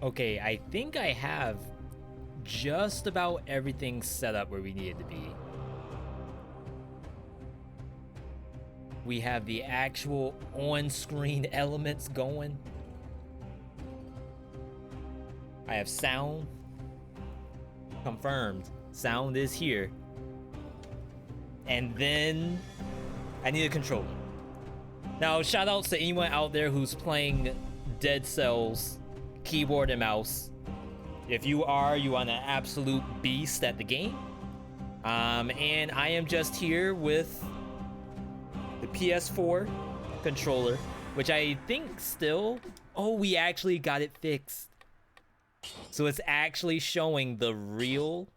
Okay, I think I have just about everything set up where we need it to be. We have the actual on-screen elements going. I have sound. Confirmed. Sound is here. And then I need a controller. Now, shout outs to anyone out there who's playing Dead Cells keyboard and mouse. If you are an absolute beast at the game. And I am just here with the PS4 controller, which I think still... Oh, we actually got it fixed. So it's actually showing the real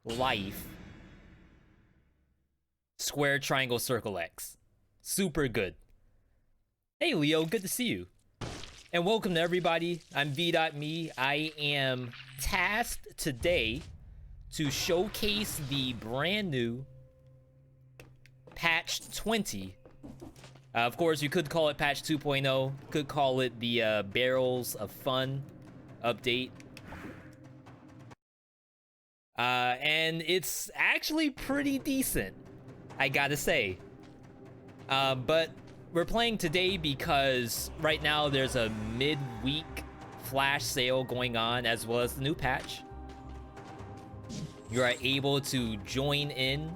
life square, triangle, circle, X. Super good. Hey Leo, good to see you. And welcome to everybody. I'm VeeDotMe. I am tasked today to showcase the brand new patch 20. Of course, you could call it patch 2.0. Could call it the Barrels of Fun update. And it's actually pretty decent, I gotta say. But we're playing today because right now there's a mid-week flash sale going on, as well as the new patch. You are able to join in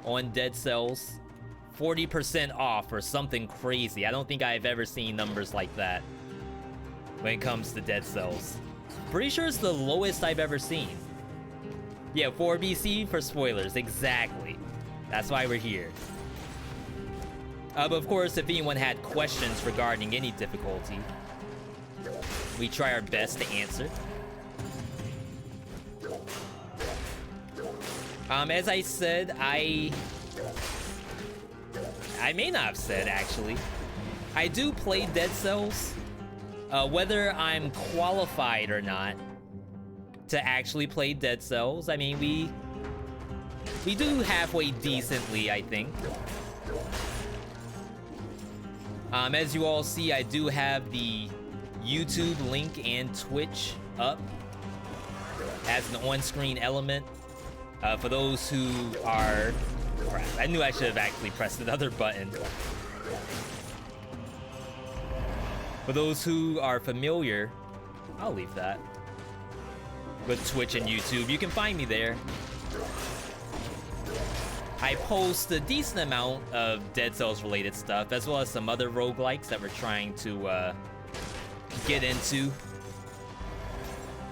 on Dead Cells 40% off or something crazy. I don't think I've ever seen numbers like that when it comes to Dead Cells. Pretty sure it's the lowest I've ever seen. Yeah, 4BC for spoilers, exactly. That's why we're here. But of course, if anyone had questions regarding any difficulty, we try our best to answer. As I said, I may not have said, actually. I do play Dead Cells. Whether I'm qualified or not to actually play Dead Cells, I mean, we do halfway decently, I think. As you all see, I do have the YouTube link and Twitch up as an on-screen element. For those who are... Crap, I knew I should have actually pressed another button. For those who are familiar, I'll leave that, with Twitch and YouTube, you can find me there. I post a decent amount of Dead Cells related stuff, as well as some other roguelikes that we're trying to get into.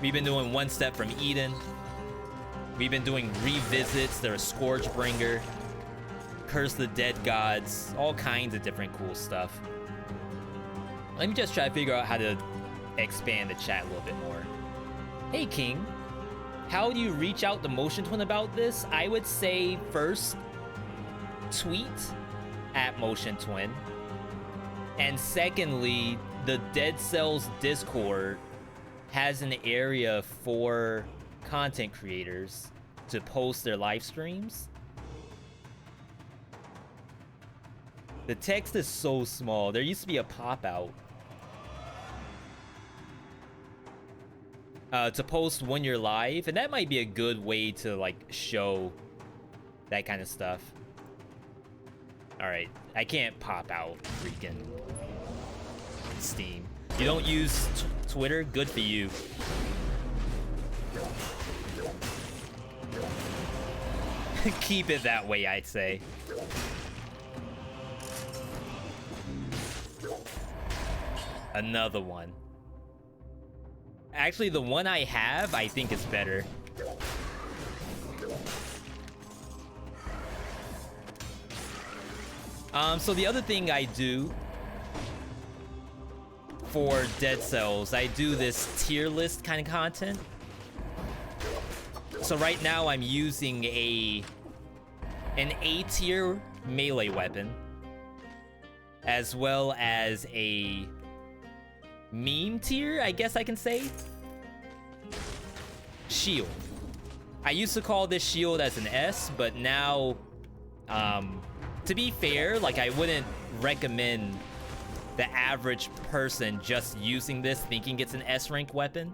We've been doing One Step from Eden. We've been doing revisits. There's Scourgebringer, Curse the Dead Gods, all kinds of different cool stuff. Let me just try to figure out how to expand the chat a little bit more. Hey King, how do you reach out to Motion Twin about this? I would say first, tweet at Motion Twin. And secondly, the Dead Cells Discord has an area for content creators to post their live streams. The text is so small. There used to be a pop-out to post when you're live, and that might be a good way to like show that kind of stuff. All right, I can't pop out freaking Steam. You don't use Twitter? Good for you. Keep it that way, I'd say. Another one. Actually, the one I have, I think is better. So the other thing I do for Dead Cells, I do this tier list kind of content. So right now I'm using an A tier melee weapon, as well as a meme tier, I guess I can say, shield. I used to call this shield as an S, but now, to be fair, like, I wouldn't recommend the average person just using this thinking it's an S rank weapon.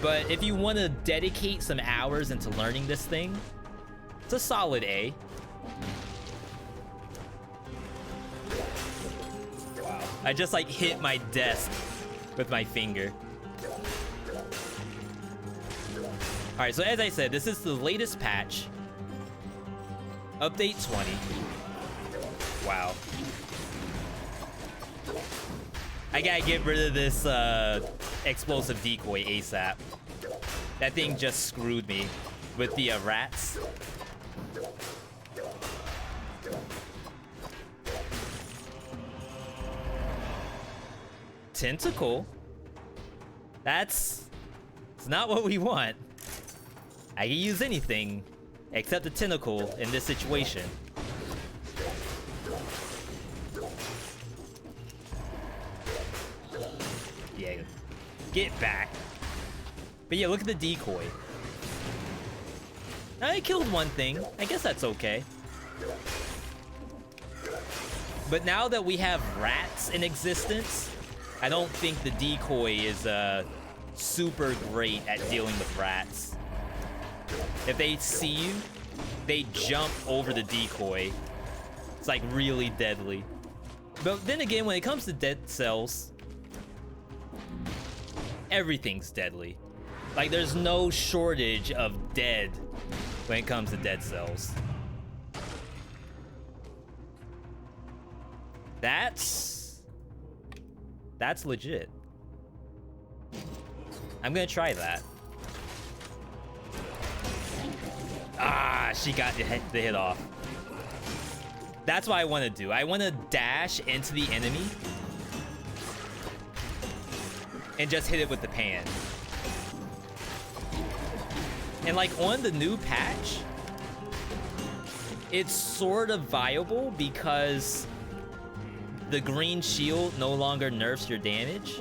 But if you want to dedicate some hours into learning this thing, it's a solid A. Wow. I just like hit my desk with my finger. Alright, so as I said, this is the latest patch. Update 20. Wow. I gotta get rid of this explosive decoy ASAP. That thing just screwed me with the rats. Tentacle? It's not what we want. I can use anything except the tentacle in this situation. Yeah, get back. But yeah, look at the decoy. I killed one thing. I guess that's okay. But now that we have rats in existence, I don't think the decoy is super great at dealing with rats. If they see you, they jump over the decoy. It's like really deadly. But then again, when it comes to dead cells, everything's deadly. Like there's no shortage of dead when it comes to dead cells. That's legit. I'm gonna try that. Ah, she got the hit off. That's what I want to do. I want to dash into the enemy and just hit it with the pan. And like on the new patch, it's sort of viable because the green shield no longer nerfs your damage.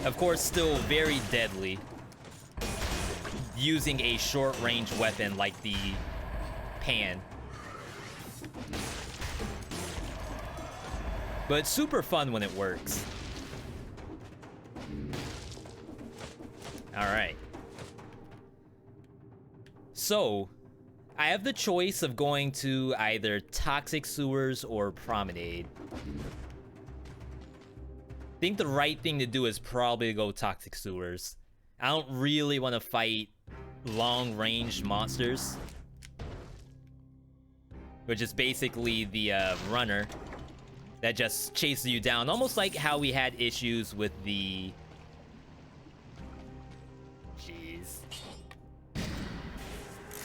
Of course, still very deadly using a short-range weapon like the pan. But it's super fun when it works. Alright. So, I have the choice of going to either Toxic Sewers or Promenade. I think the right thing to do is probably go Toxic Sewers. I don't really want to fight long-range monsters, which is basically the runner that just chases you down, almost like how we had issues with the... Jeez.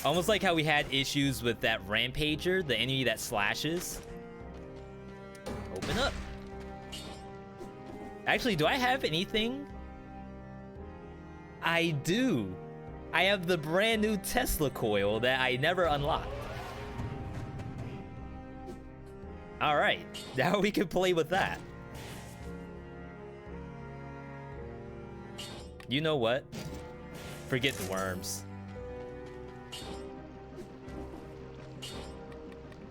Almost like how we had issues with that Rampager, the enemy that slashes. Open up. Actually, do I have anything? I do. I have the brand new Tesla coil that I never unlocked. Alright, now we can play with that. You know what? Forget the worms.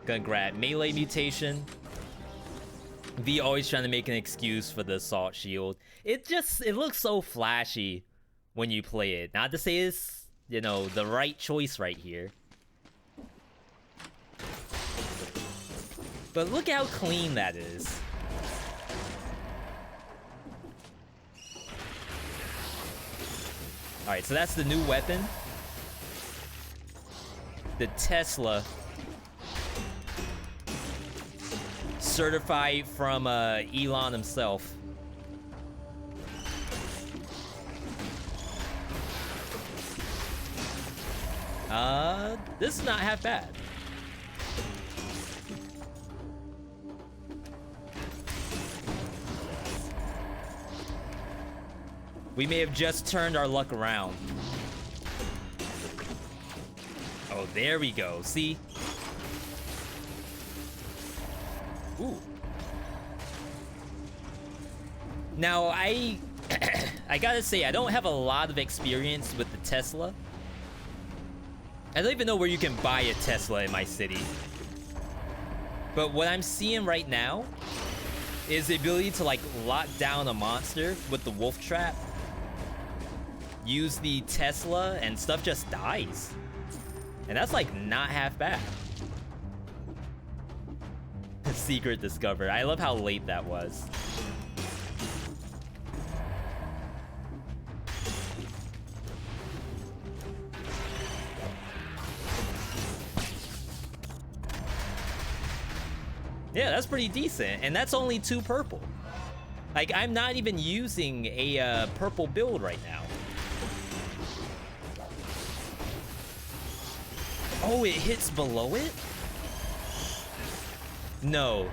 Gonna grab melee mutation. V always trying to make an excuse for the assault shield. It looks so flashy when you play it. Not to say it's, you know, the right choice right here. But look how clean that is. Alright, so that's the new weapon. The Tesla. Certified from Elon himself. This is not half bad. We may have just turned our luck around. Oh, there we go. See? Ooh. Now, I gotta say, I don't have a lot of experience with the Tesla. I don't even know where you can buy a Tesla in my city. But what I'm seeing right now is the ability to like lock down a monster with the wolf trap, use the Tesla, and stuff just dies. And that's like not half bad. Secret discovered. I love how late that was. Yeah, that's pretty decent, and that's only 2 purple. Like, I'm not even using a purple build right now. Oh, it hits below it? No,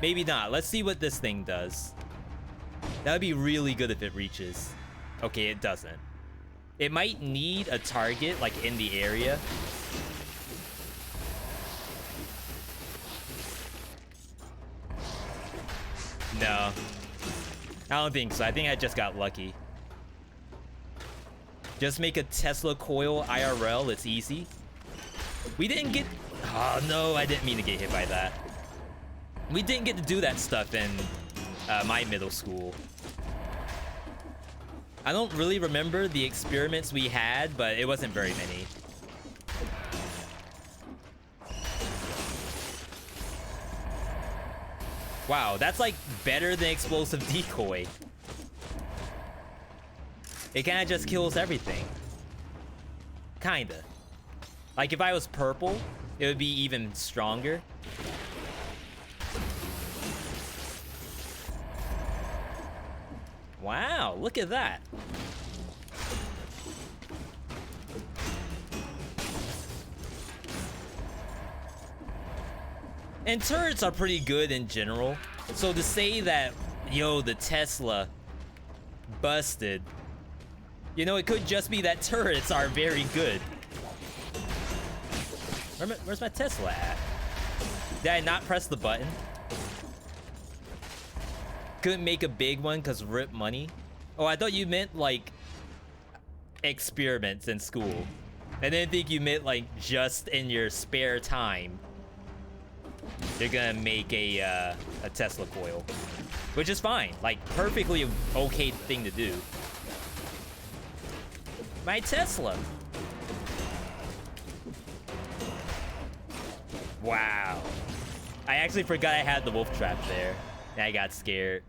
maybe not. Let's see what this thing does. That would be really good if it reaches. Okay, it doesn't. It might need a target, like, in the area. No, I don't think so. I think I just got lucky. Just make a Tesla coil IRL. It's easy. We didn't get... Oh, no, I didn't mean to get hit by that. We didn't get to do that stuff in my middle school. I don't really remember the experiments we had, but it wasn't very many. Wow, that's like better than explosive decoy. It kind of just kills everything. Kinda. Like if I was purple, it would be even stronger. Wow, look at that. And turrets are pretty good in general. So to say that, yo, the Tesla busted, you know, it could just be that turrets are very good. Where's my Tesla at? Did I not press the button? Couldn't make a big one because rip money. Oh, I thought you meant like experiments in school. I didn't think you meant like just in your spare time. They're gonna make a Tesla coil, which is fine. Like perfectly okay thing to do. My Tesla. Wow. I actually forgot I had the wolf trap there. I got scared.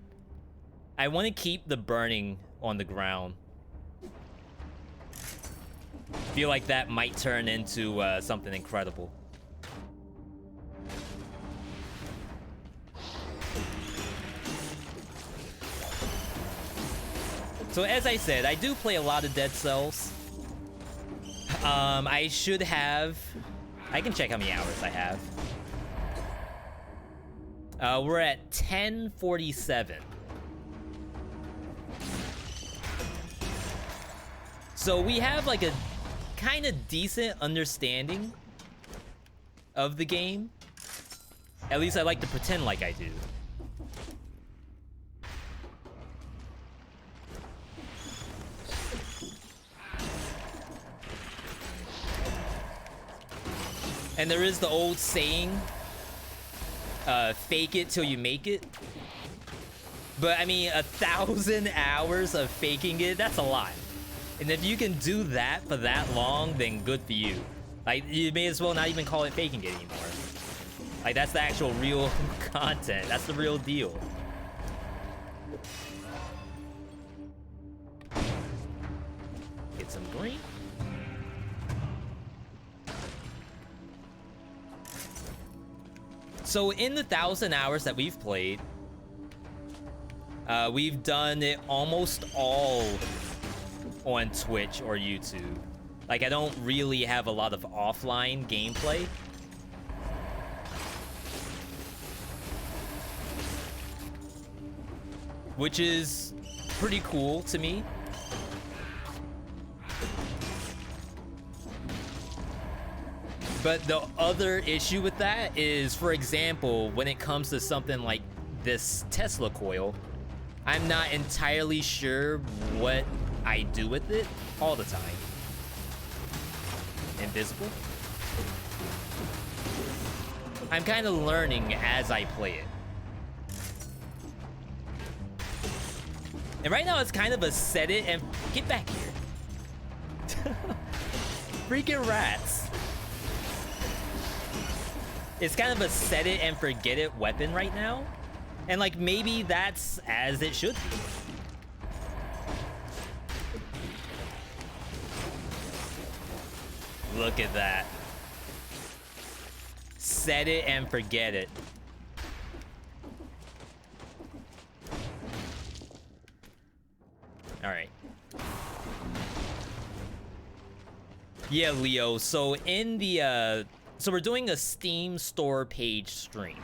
I want to keep the burning on the ground. Feel like that might turn into something incredible. So as I said, I do play a lot of Dead Cells. I should have... I can check how many hours I have. We're at 1047. So we have like a kind of decent understanding of the game. At least I like to pretend like I do. And there is the old saying, fake it till you make it. But I mean, 1,000 hours of faking it, that's a lot. And if you can do that for that long, then good for you. Like, you may as well not even call it faking it anymore. Like, that's the actual real content. That's the real deal. Get some green. So in the 1,000 hours that we've played, we've done it almost all on Twitch or YouTube. Like, I don't really have a lot of offline gameplay. Which is pretty cool to me. But the other issue with that is, for example, when it comes to something like this Tesla coil, I'm not entirely sure what I do with it all the time. Invisible? I'm kind of learning as I play it. And right now it's kind of a set it and get back here. Freaking rats. It's kind of a set it and forget it weapon right now. And like maybe that's as it should be. Look at that. Set it and forget it. All right. Yeah, Leo. So in the so we're doing a Steam store page stream.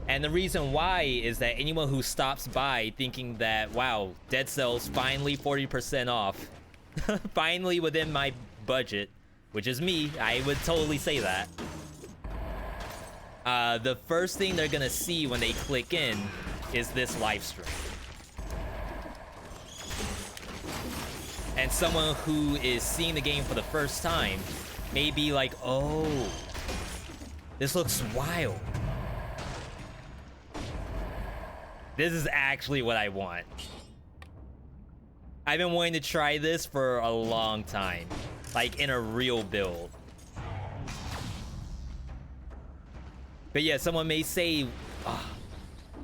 And the reason why is that anyone who stops by thinking that, wow, Dead Cells finally 40% off, finally within my budget, which is me, I would totally say that. The first thing they're gonna see when they click in is this live stream. And someone who is seeing the game for the first time may be like, oh, this looks wild. This is actually what I want. I've been wanting to try this for a long time, like in a real build. But yeah, someone may say, oh,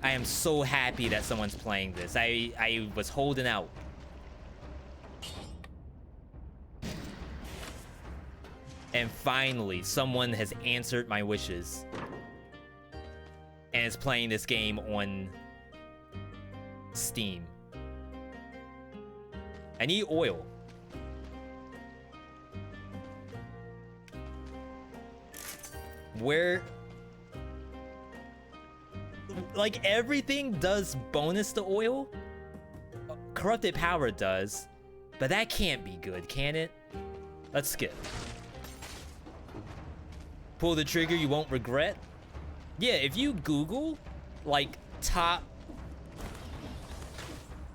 I am so happy that someone's playing this. I was holding out. And finally, someone has answered my wishes and is playing this game on Steam. I need oil. Where... like, everything does bonus to oil? Corrupted power does. But that can't be good, can it? Let's skip. Pull the trigger you won't regret. Yeah, if you Google, like, top...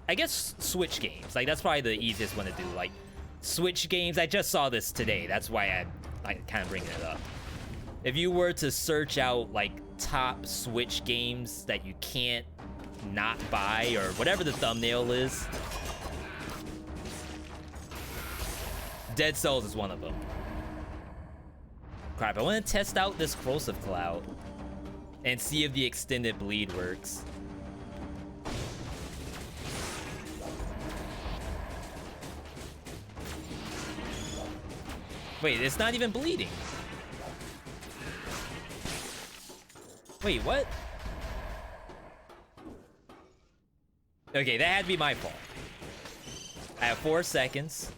I guess Switch games. Like, that's probably the easiest one to do. Like, Switch games. I just saw this today. That's why I kind of bringing it up. If you were to search out, like, top Switch games that you can't not buy, or whatever the thumbnail is, Dead Cells is one of them. Crap, I want to test out this Corrosive Cloud and see if the extended bleed works. Wait, it's not even bleeding. Wait, what? Okay, that had to be my fault. I have 4 seconds.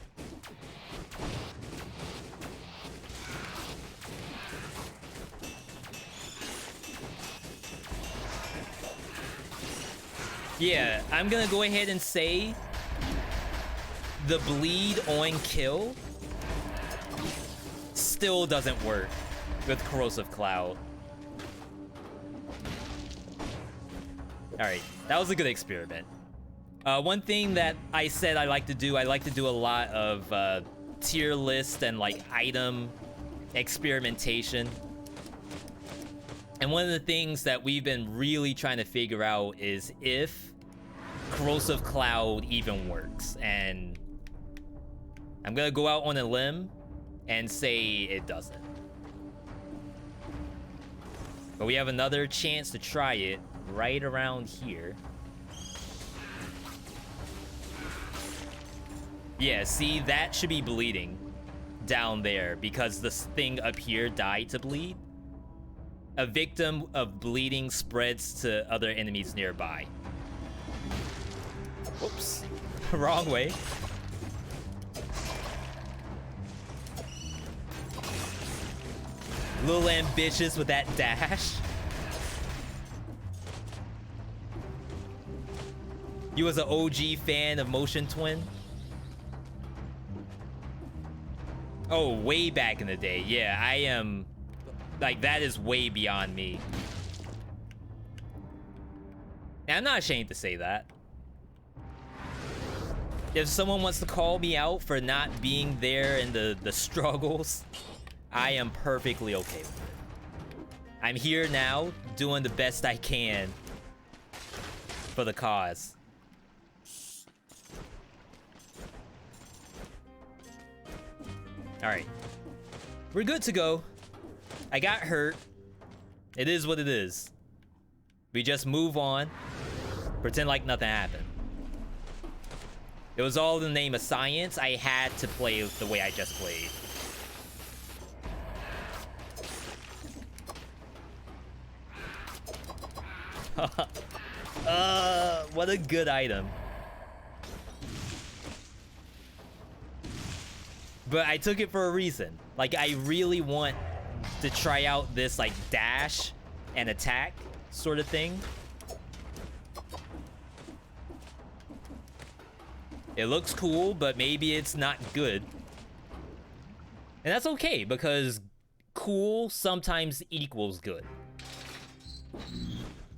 Yeah, I'm gonna go ahead and say the bleed on kill still doesn't work with Corrosive Cloud. Alright, that was a good experiment. One thing that I said I like to do a lot of tier list and like item experimentation. And one of the things that we've been really trying to figure out is if Corrosive Cloud even works. And I'm gonna go out on a limb and say it doesn't. But we have another chance to try it right around here. Yeah, see, that should be bleeding down there because this thing up here died to bleed. A victim of bleeding spreads to other enemies nearby. Whoops. Wrong way. Little ambitious with that dash. You was an OG fan of Motion Twin? Oh, way back in the day. Yeah, I am... like, that is way beyond me. And I'm not ashamed to say that. If someone wants to call me out for not being there in the struggles, I am perfectly okay with it. I'm here now, doing the best I can for the cause. Alright. We're good to go. I got hurt. It is what it is. We just move on. Pretend like nothing happened. It was all in the name of science. I had to play the way I just played. What a good item. But I took it for a reason. Like, I really want to try out this, like, dash and attack sort of thing. It looks cool, but maybe it's not good. And that's okay, because cool sometimes equals good.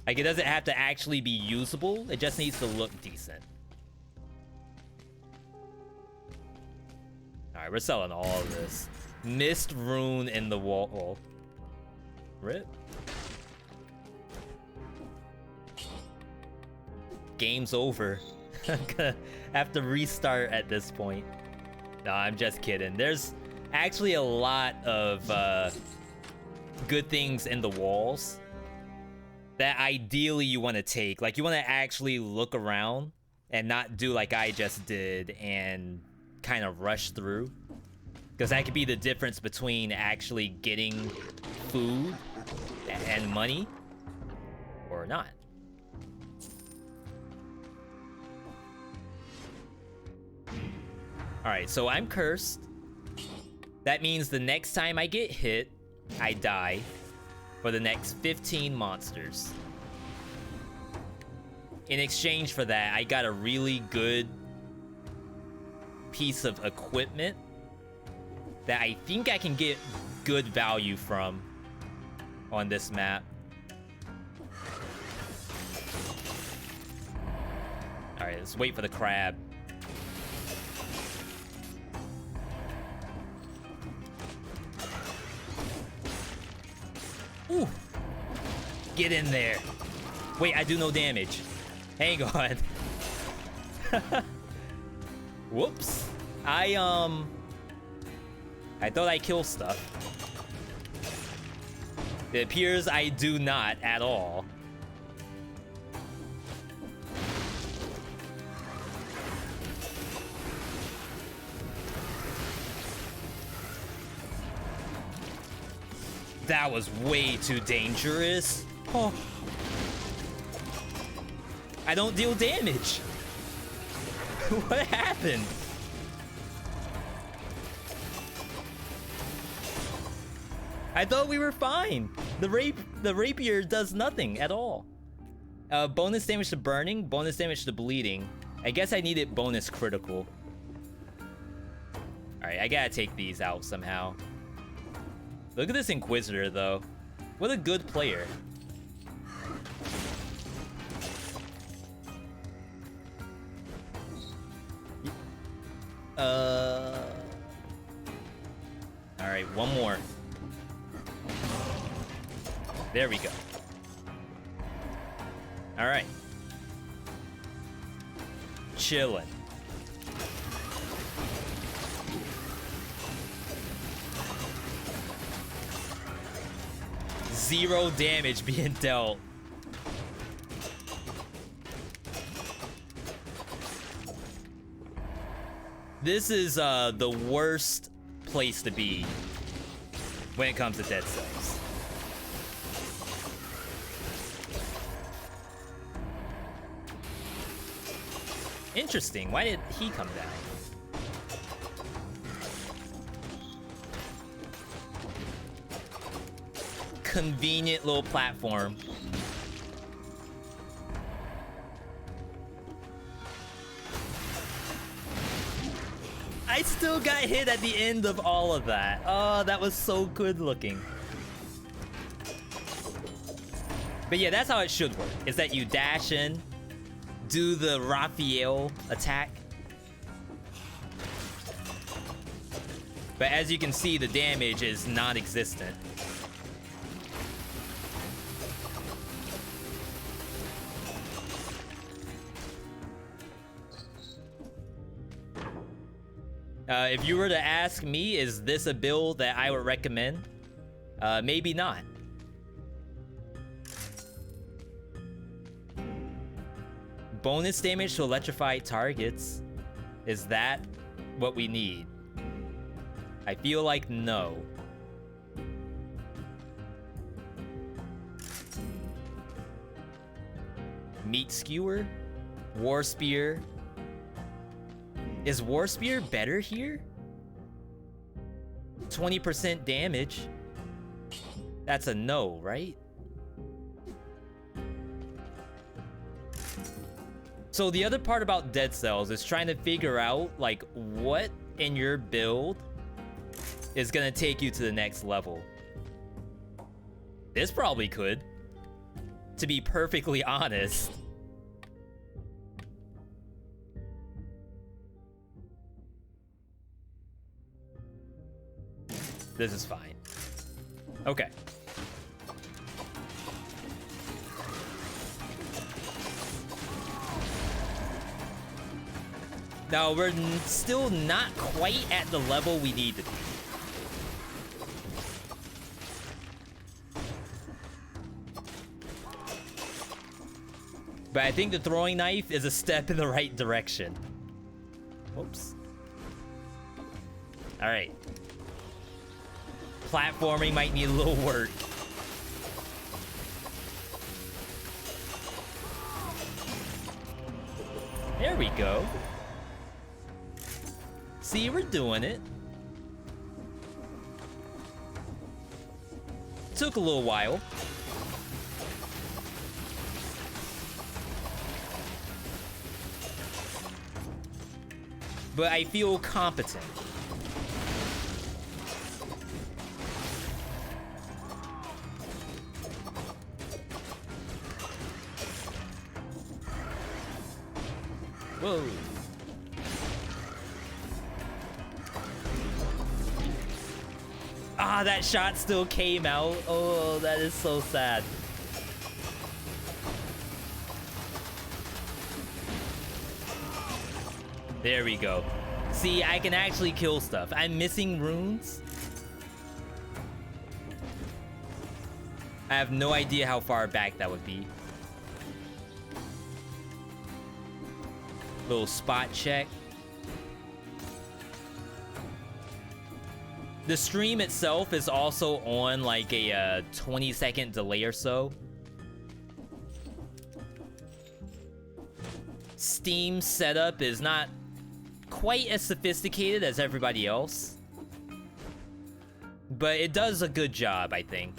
Like, it doesn't have to actually be usable. It just needs to look decent. Alright, we're selling all of this. Mist rune in the wall. Rip. Game's over. I'm gonna have to restart at this point. No, I'm just kidding. There's actually a lot of good things in the walls that ideally you want to take. Like, you want to actually look around and not do like I just did and kind of rush through. Because that could be the difference between actually getting food and money or not. Alright, so I'm cursed. That means the next time I get hit, I die for the next 15 monsters. In exchange for that, I got a really good piece of equipment that I think I can get good value from on this map. Alright, let's wait for the crab. Ooh! Get in there. Wait, I do no damage. Hang on. Whoops. I thought I killed stuff. It appears I do not at all. That was way too dangerous. Oh. I don't deal damage. What happened? I thought we were fine. The rapier does nothing at all. Bonus damage to burning, bonus damage to bleeding. I guess I needed bonus critical. Alright, I gotta take these out somehow. Look at this Inquisitor, though. What a good player. Alright, one more. There we go. Alright. Chillin'. Zero damage being dealt. This is the worst place to be when it comes to Dead Cells. Interesting. Why did he come down? Convenient little platform. I still got hit at the end of all of that. Oh, that was so good looking. But yeah, that's how it should work. Is that you dash in, do the Raphael attack. But as you can see, the damage is non-existent. If you were to ask me, is this a build that I would recommend? Maybe not. Bonus damage to electrified targets. Is that what we need? I feel like no. Meat Skewer? War Spear? Is War Spear better here? 20% damage? That's a no, right? So the other part about Dead Cells is trying to figure out, like, what in your build is gonna take you to the next level. This probably could, to be perfectly honest. This is fine. Okay. Now, we're still not quite at the level we need to be. But I think the throwing knife is a step in the right direction. Whoops. All right. Platforming might need a little work. There we go. See, we're doing it. Took a little while. But I feel competent. Whoa. Ah, that shot still came out. Oh, that is so sad. There we go. See, I can actually kill stuff. I'm missing runes. I have no idea how far back that would be. Little spot check. The stream itself is also on like a 20-second delay or so. Steam setup is not quite as sophisticated as everybody else, but it does a good job, I think.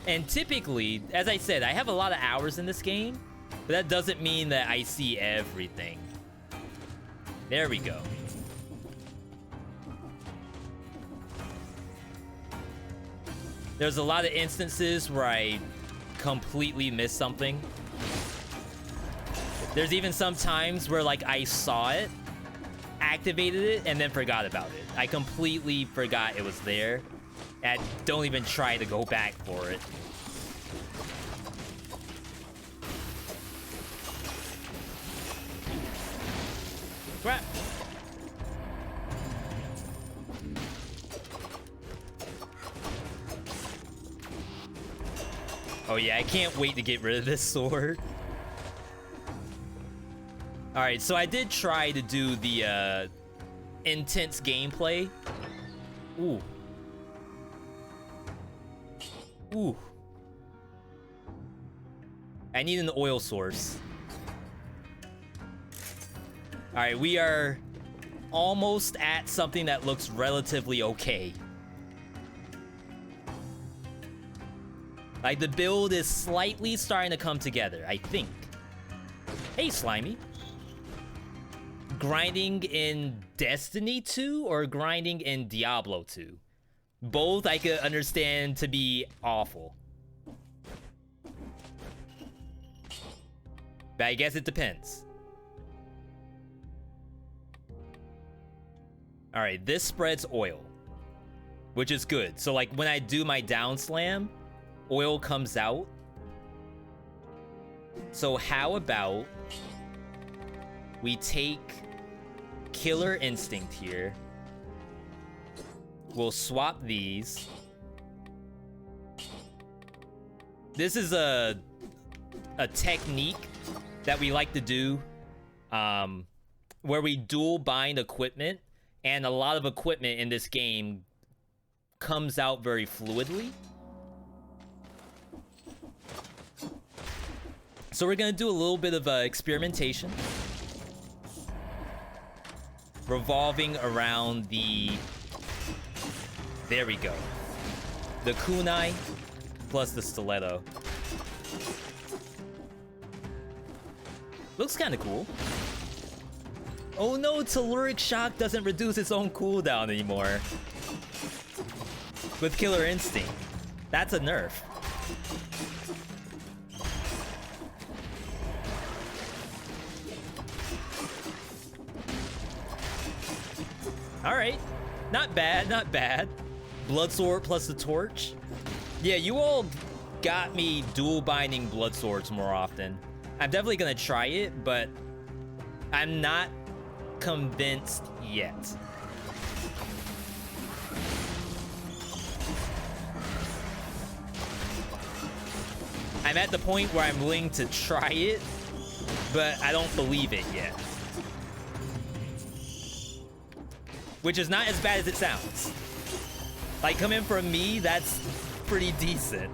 And typically, as I said, I have a lot of hours in this game, but that doesn't mean that I see everything. There we go. There's a lot of instances where I completely miss something. There's even some times where, like, I saw it, activated it, and then forgot about it. I completely forgot it was there. And don't even try to go back for it. Crap. Oh yeah, I can't wait to get rid of this sword. Alright, so I did try to do the intense gameplay. Ooh. Ooh. I need an oil source. Alright, we are almost at something that looks relatively okay. Like, the build is slightly starting to come together, I think. Hey, Slimy. Grinding in Destiny 2 or grinding in Diablo 2? Both I could understand to be awful. But I guess it depends. Alright, this spreads oil, which is good. So, like, when I do my down slam, oil comes out. So how about we take Killer Instinct here. We'll swap these. This is a technique that we like to do, where we dual bind equipment, and a lot of equipment in this game comes out very fluidly. So we're gonna do a little bit of experimentation, revolving around the, there we go, the kunai plus the stiletto. Looks kind of cool. Oh no, Telluric Shock doesn't reduce its own cooldown anymore with Killer Instinct. That's a nerf. Alright, not bad, not bad. Blood Sword plus the Torch. Yeah, you all got me dual binding Blood Swords more often. I'm definitely gonna try it, but I'm not convinced yet. I'm at the point where I'm willing to try it, but I don't believe it yet. Which is not as bad as it sounds. Like, coming from me, that's pretty decent.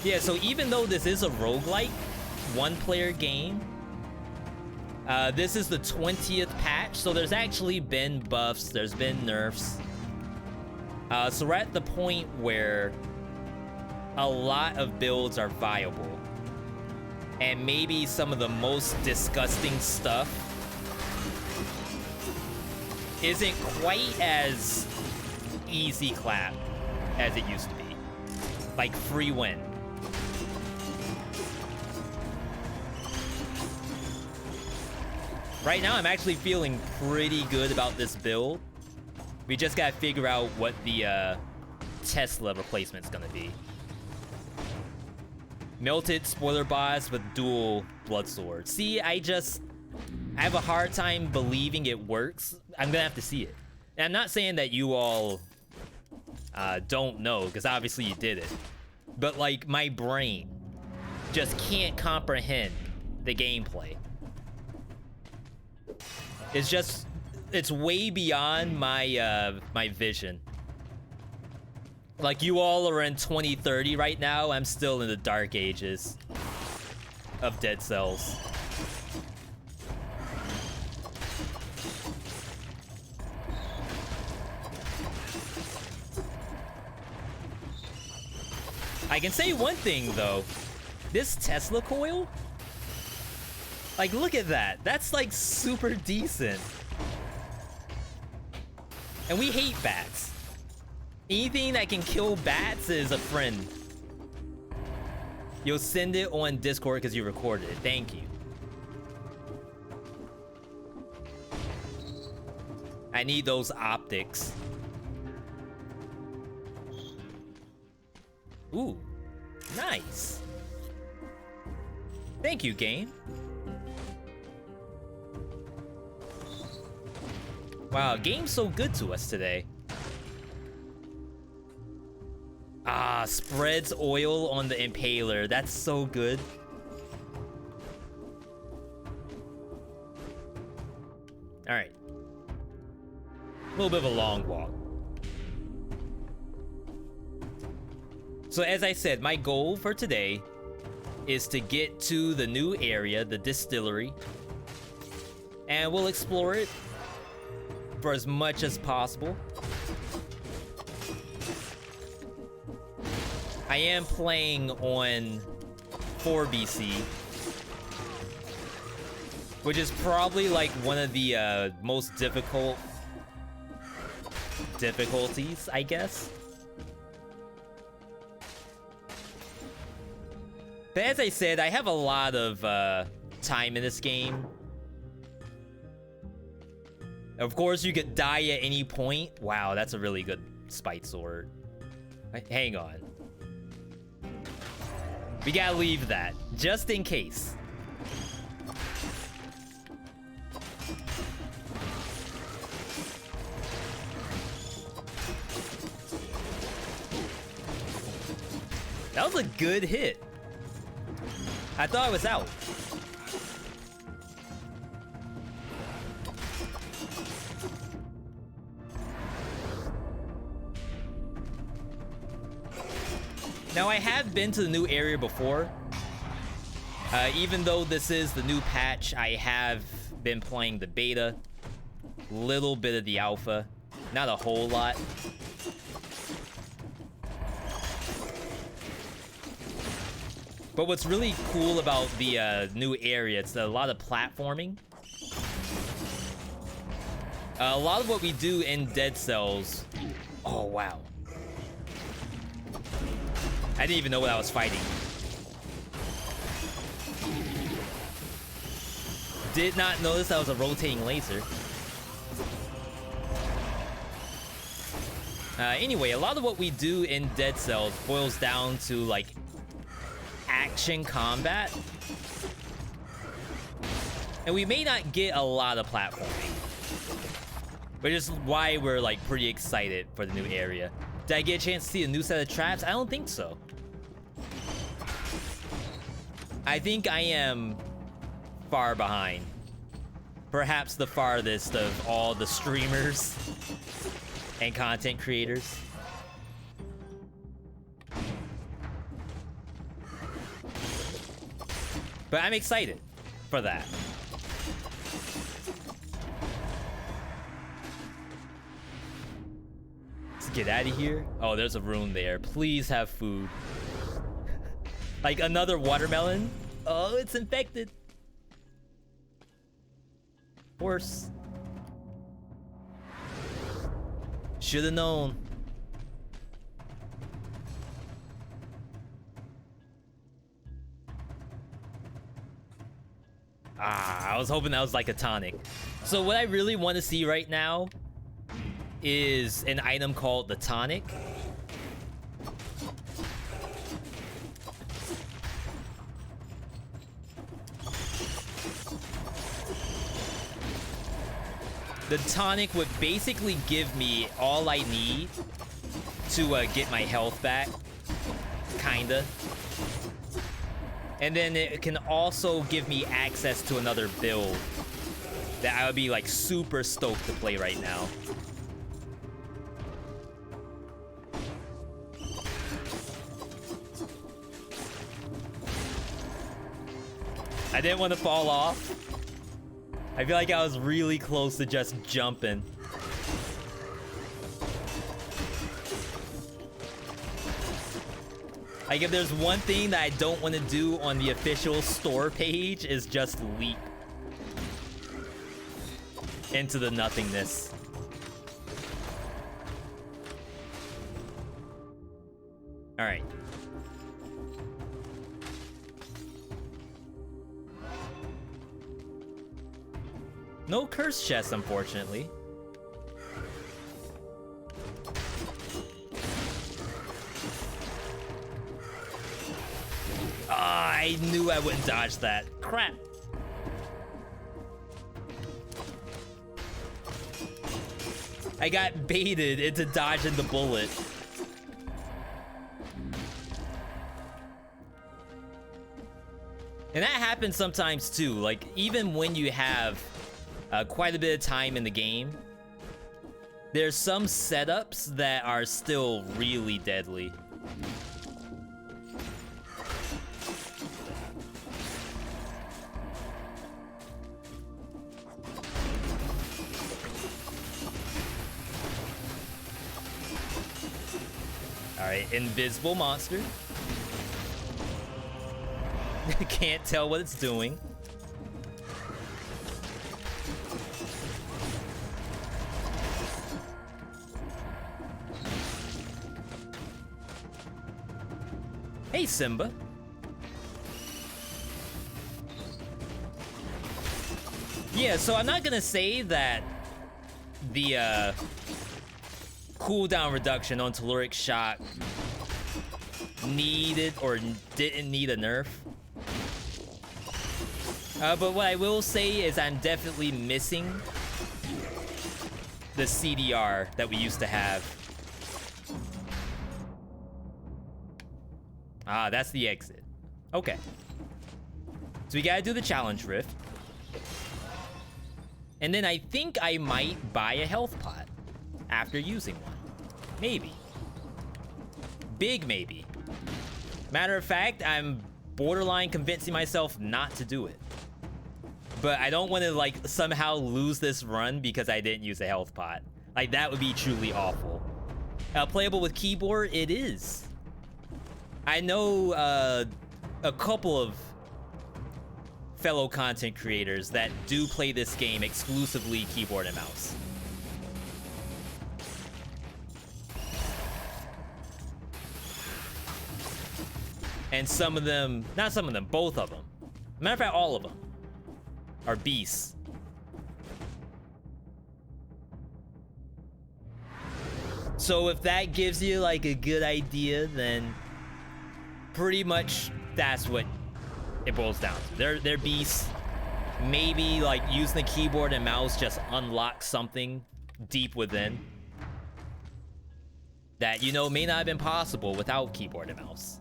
Yeah, so even though this is a roguelike, one-player game, this is the 20th patch, so there's actually been buffs, there's been nerfs. So we're at the point where a lot of builds are viable. And maybe some of the most disgusting stuff isn't quite as easy clap as it used to be. Like free win. Right now, I'm actually feeling pretty good about this build. We just gotta figure out what the Tesla replacement's gonna be. Melted spoiler boss with dual blood swords. See, I have a hard time believing it works. I'm gonna have to see it. And I'm not saying that you all don't know, because obviously you did it. But like, my brain just can't comprehend the gameplay. It's way beyond my my vision. Like, you all are in 2030 right now. I'm still in the dark ages of Dead Cells. I can say one thing though. This Tesla coil, like, look at that. That's like super decent. And we hate bats. Anything that can kill bats is a friend. You'll send it on Discord because you recorded it. Thank you. I need those optics. Ooh, nice. Thank you, game. Wow, game's so good to us today. Ah, spreads oil on the impaler. That's so good. All right. A little bit of a long walk. So as I said, my goal for today is to get to the new area, the Distillery. And we'll explore it for as much as possible. I am playing on 4BC, which is probably like one of the most difficulties, I guess. But as I said, I have a lot of time in this game. Of course, you could die at any point. Wow, that's a really good spite sword. Hang on. We gotta leave that, just in case. That was a good hit. I thought I was out. Now, I have been to the new area before. Even though this is the new patch, I have been playing the beta. Little bit of the alpha. Not a whole lot. But what's really cool about the new area, it's a lot of platforming. A lot of what we do in Dead Cells... Oh, wow. I didn't even know what I was fighting. Did not notice that was a rotating laser. Anyway, a lot of what we do in Dead Cells boils down to, like, action combat. And we may not get a lot of platforming. Which is why we're, like, pretty excited for the new area. Did I get a chance to see a new set of traps? I don't think so. I think I am far behind. Perhaps the farthest of all the streamers and content creators. But I'm excited for that. Let's get out of here. Oh, there's a rune there. Please have food. Like another watermelon? Oh, it's infected. Horse. Should have known. I was hoping that was like a tonic. So what I really want to see right now is an item called the tonic. The tonic would basically give me all I need to get my health back. Kinda. And then it can also give me access to another build that I would be like super stoked to play right now. I didn't want to fall off. I feel like I was really close to just jumping. Like, if there's one thing that I don't want to do on the official store page is just leap into the nothingness. All right. No curse chest, unfortunately. I knew I wouldn't dodge that. Crap. I got baited into dodging the bullet. And that happens sometimes too. Like, even when you have quite a bit of time in the game, there's some setups that are still really deadly. Alright, invisible monster. Can't tell what it's doing. Hey, Simba. Yeah, so I'm not gonna say that the cooldown reduction on Telluric Shock needed or didn't need a nerf. But what I will say is I'm definitely missing the CDR that we used to have. Ah, that's the exit. Okay. So we gotta do the challenge rift. And then I think I might buy a health pot after using one. Maybe. Big maybe. Matter of fact, I'm borderline convincing myself not to do it. But I don't want to, like, somehow lose this run because I didn't use a health pot. Like, that would be truly awful. Playable with keyboard? It is. I know a couple of fellow content creators that do play this game exclusively keyboard and mouse. And some of them, not some of them, both of them. Matter of fact, all of them are beasts. So if that gives you like a good idea, then pretty much that's what it boils down to. They're beasts. Maybe like using the keyboard and mouse just unlocks something deep within that, you know, may not have been possible without keyboard and mouse.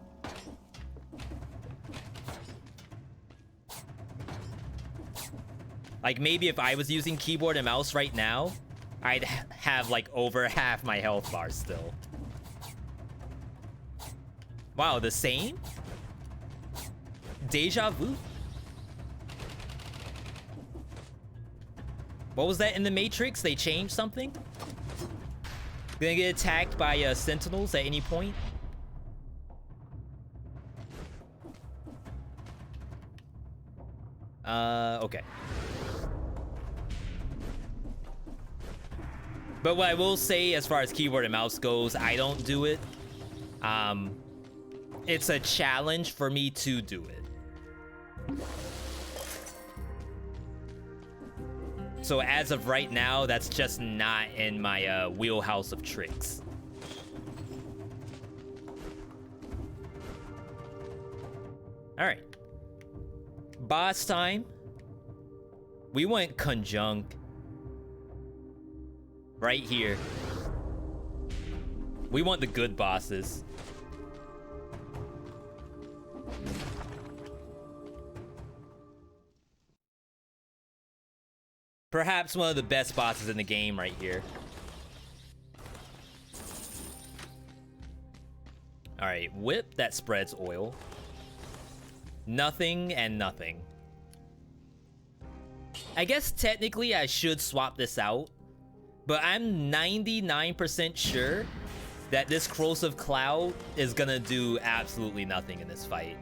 Like, maybe if I was using keyboard and mouse right now, I'd have, like, over half my health bar still. Wow, the same? Deja vu? What was that in the Matrix? They changed something? Gonna get attacked by sentinels at any point? Okay. But what I will say as far as keyboard and mouse goes, I don't do it. It's a challenge for me to do it. So as of right now, that's just not in my wheelhouse of tricks. All right. Boss time. We went Conjunct. Right here. We want the good bosses. Perhaps one of the best bosses in the game right here. All right, whip that spreads oil. Nothing and nothing. I guess technically I should swap this out, but I'm 99% sure that this Corrosive Cloud is gonna do absolutely nothing in this fight.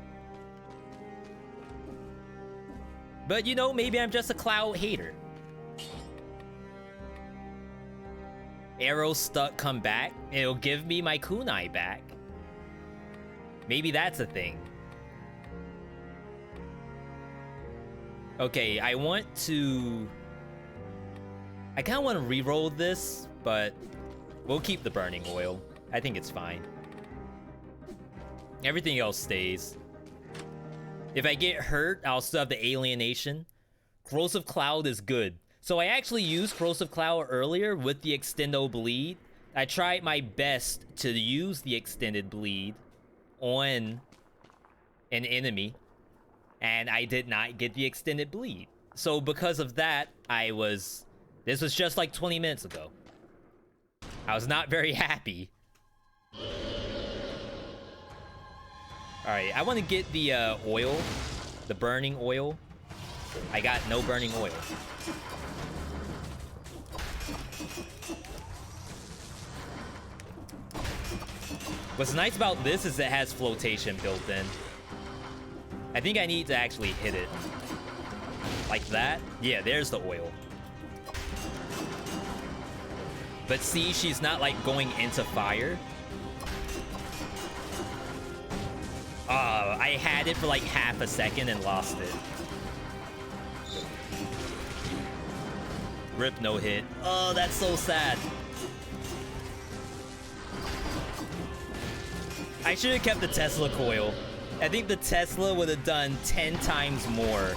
But you know, maybe I'm just a Cloud hater. Arrow stuck, come back. It'll give me my kunai back. Maybe that's a thing. Okay, I kind of want to re-roll this, but we'll keep the burning oil. I think it's fine. Everything else stays. If I get hurt, I'll still have the alienation. Corrosive Cloud is good. So I actually used Corrosive Cloud earlier with the Extendo Bleed. I tried my best to use the Extended Bleed on an enemy, and I did not get the Extended Bleed. So because of that, this was just like 20 minutes ago. I was not very happy. Alright, I want to get the oil, the burning oil. I got no burning oil. What's nice about this is it has flotation built in. I think I need to actually hit it. Like that? Yeah, there's the oil. But see, she's not like going into fire. I had it for like half a second and lost it. Rip no hit. Oh, that's so sad. I should have kept the Tesla coil. I think the Tesla would have done 10 times more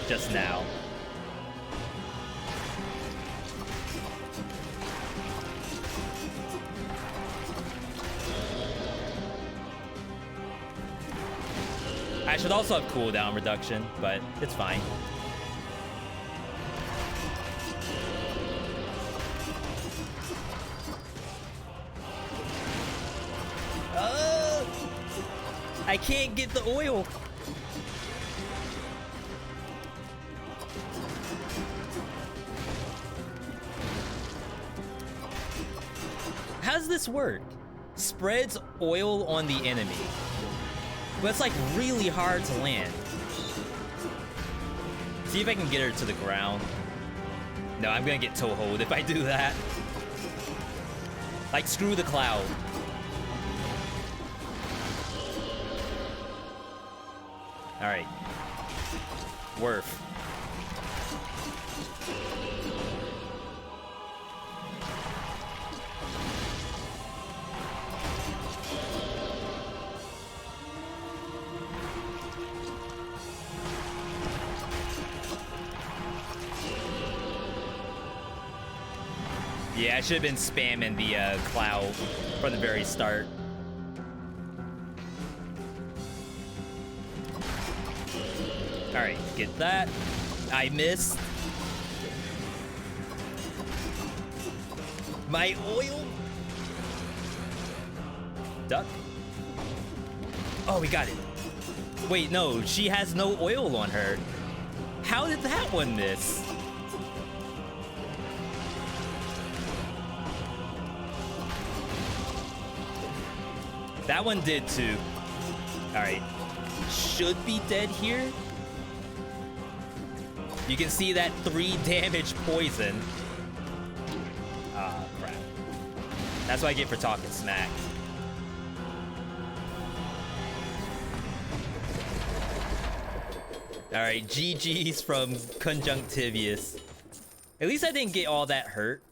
just now. I should also have cooldown reduction, but it's fine. I can't get the oil. How does this work? Spreads oil on the enemy. But it's like really hard to land. See if I can get her to the ground. No, I'm gonna get toe-hold if I do that. Like, screw the cloud. Alright. Worth. Yeah, I should have been spamming the cloud from the very start. Alright, get that. I missed. My oil? Duck? Oh, we got it. Wait, no, she has no oil on her. How did that one miss? That one did too. Alright. Should be dead here. You can see that 3 damage poison. Ah, crap. That's what I get for talking smack. Alright, GG's from Conjunctivius. At least I didn't get all that hurt.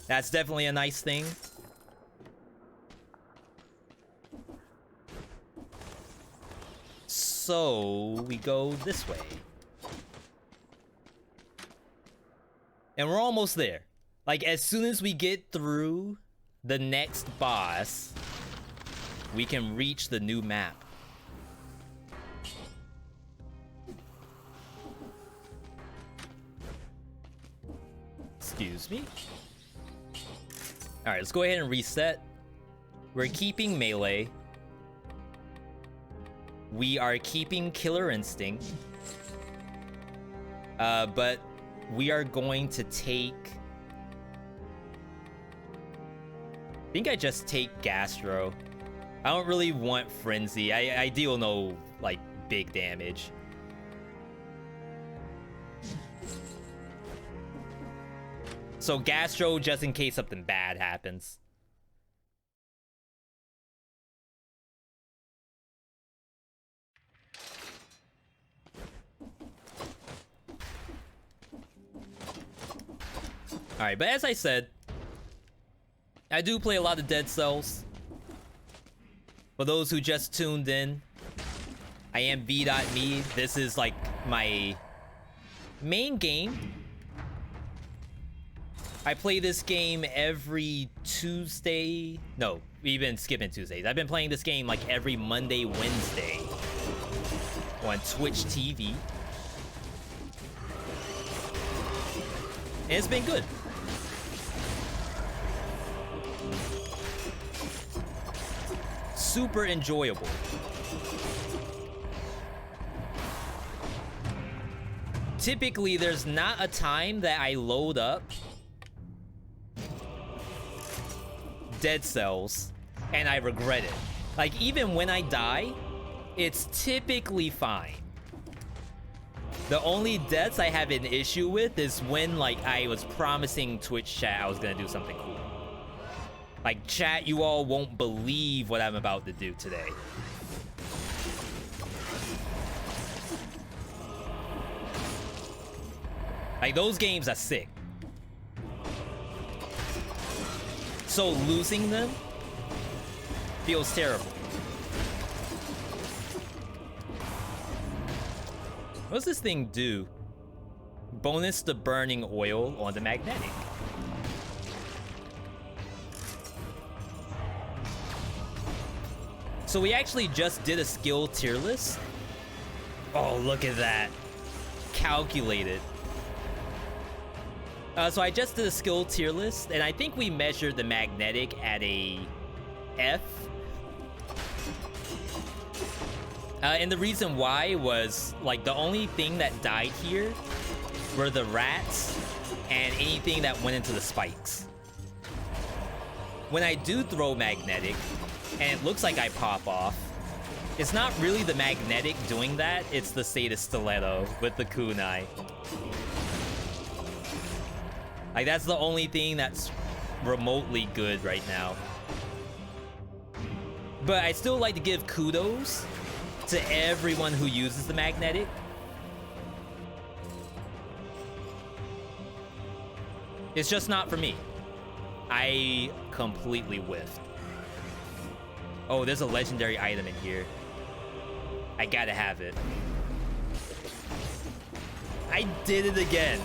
That's definitely a nice thing. So we go this way. And we're almost there. Like, as soon as we get through the next boss, we can reach the new map. Excuse me. Alright, let's go ahead and reset. We're keeping melee. We are keeping Killer Instinct. But we are going to take... I think I just take Gastro. I don't really want Frenzy. I deal no, like, big damage. So Gastro, just in case something bad happens. Alright, but as I said, I do play a lot of Dead Cells. For those who just tuned in, I am VeeDotMe. This is like my main game. I play this game every Tuesday. No, we've been skipping Tuesdays. I've been playing this game like every Monday, Wednesday on Twitch TV. And it's been good. Super enjoyable. Typically, there's not a time that I load up Dead Cells and I regret it. Like, even when I die, it's typically fine. The only deaths I have an issue with is when, like, I was promising Twitch chat I was gonna do something cool. Like, chat, you all won't believe what I'm about to do today. Like, those games are sick. So losing them feels terrible. What does this thing do? Bonus the burning oil on the magnetic. So we actually just did a skill tier list. Oh, look at that. Calculated. So I just did a skill tier list, and I think we measured the magnetic at a F. And the reason why was, like, the only thing that died here were the rats and anything that went into the spikes. When I do throw magnetic, and it looks like I pop off, it's not really the magnetic doing that, it's the Sata Stiletto with the kunai. Like, that's the only thing that's remotely good right now. But I still like to give kudos to everyone who uses the magnetic. It's just not for me. I completely whiffed. Oh, there's a legendary item in here. I gotta have it. I did it again.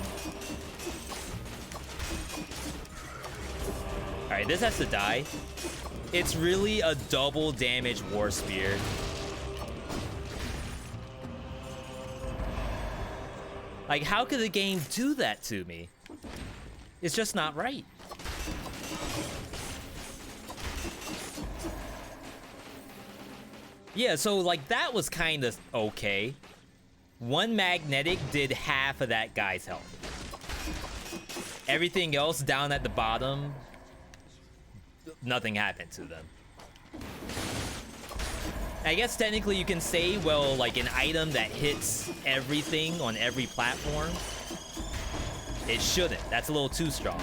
Alright, this has to die. It's really a double damage war spear. Like, how could the game do that to me? It's just not right. Yeah, so, like, that was kind of okay. One magnetic did half of that guy's health. Everything else down at the bottom, nothing happened to them. I guess technically you can say, well, like, an item that hits everything on every platform, it shouldn't. That's a little too strong.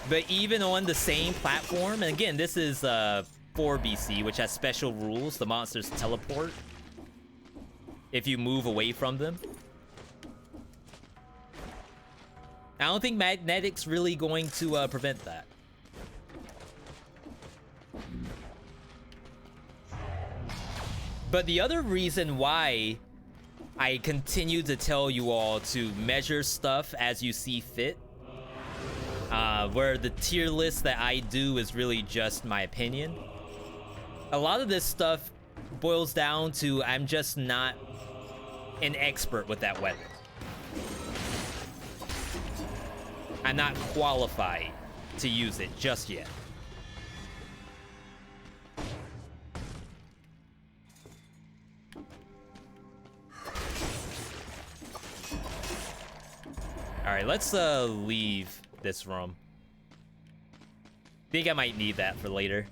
But even on the same platform, and again, this is 4 BC, which has special rules. The monsters teleport if you move away from them. I don't think magnetic's really going to prevent that. But the other reason why I continue to tell you all to measure stuff as you see fit, where the tier list that I do is really just my opinion. A lot of this stuff boils down to I'm just not an expert with that weapon. I'm not qualified to use it just yet. Alright, let's leave this room. Think I might need that for later.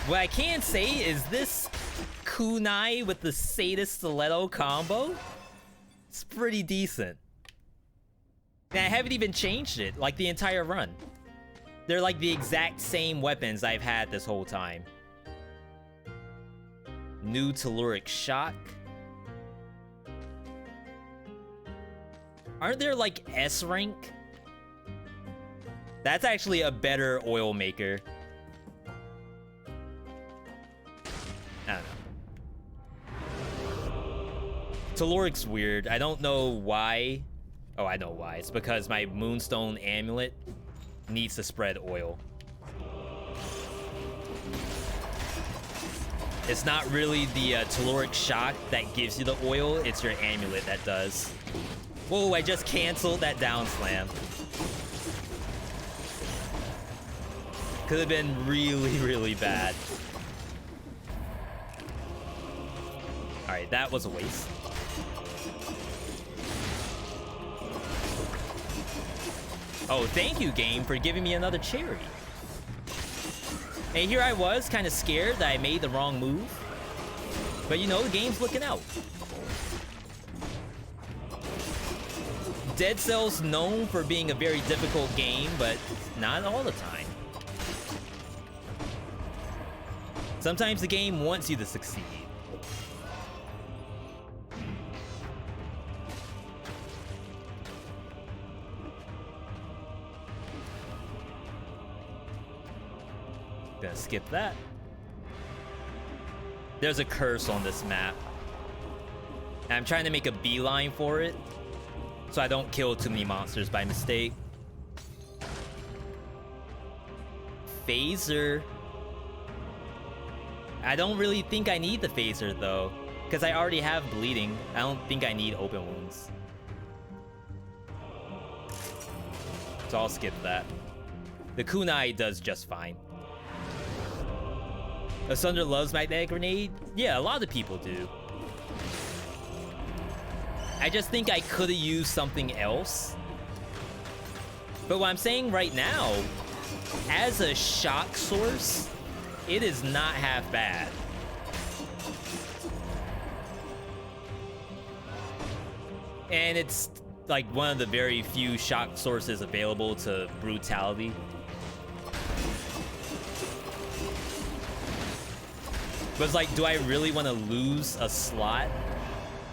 What I can say is this kunai with the Sata Stiletto combo, it's pretty decent. And I haven't even changed it, like, the entire run. They're like the exact same weapons I've had this whole time. New Telluric Shock. Aren't there, like, S rank? That's actually a better oil maker. I don't know. Telluric's weird. I don't know why. Oh, I know why. It's because my Moonstone Amulet needs to spread oil. It's not really the Telluric Shock that gives you the oil. It's your amulet that does. Whoa, I just canceled that down slam. Could have been really, really bad. Alright, that was a waste. Oh, thank you, game, for giving me another cherry. And here I was, kind of scared that I made the wrong move. But you know, the game's looking out. Dead Cell's known for being a very difficult game, but not all the time. Sometimes the game wants you to succeed. Gonna skip that. There's a curse on this map. And I'm trying to make a beeline for it, so I don't kill too many monsters by mistake. Phaser. I don't really think I need the phaser though, because I already have bleeding. I don't think I need open wounds. So I'll skip that. The kunai does just fine. Asunder loves magnetic grenade? Yeah, a lot of people do. I just think I could have used something else. But what I'm saying right now, as a shock source, it is not half bad. And it's like one of the very few shock sources available to brutality. But it's like, do I really want to lose a slot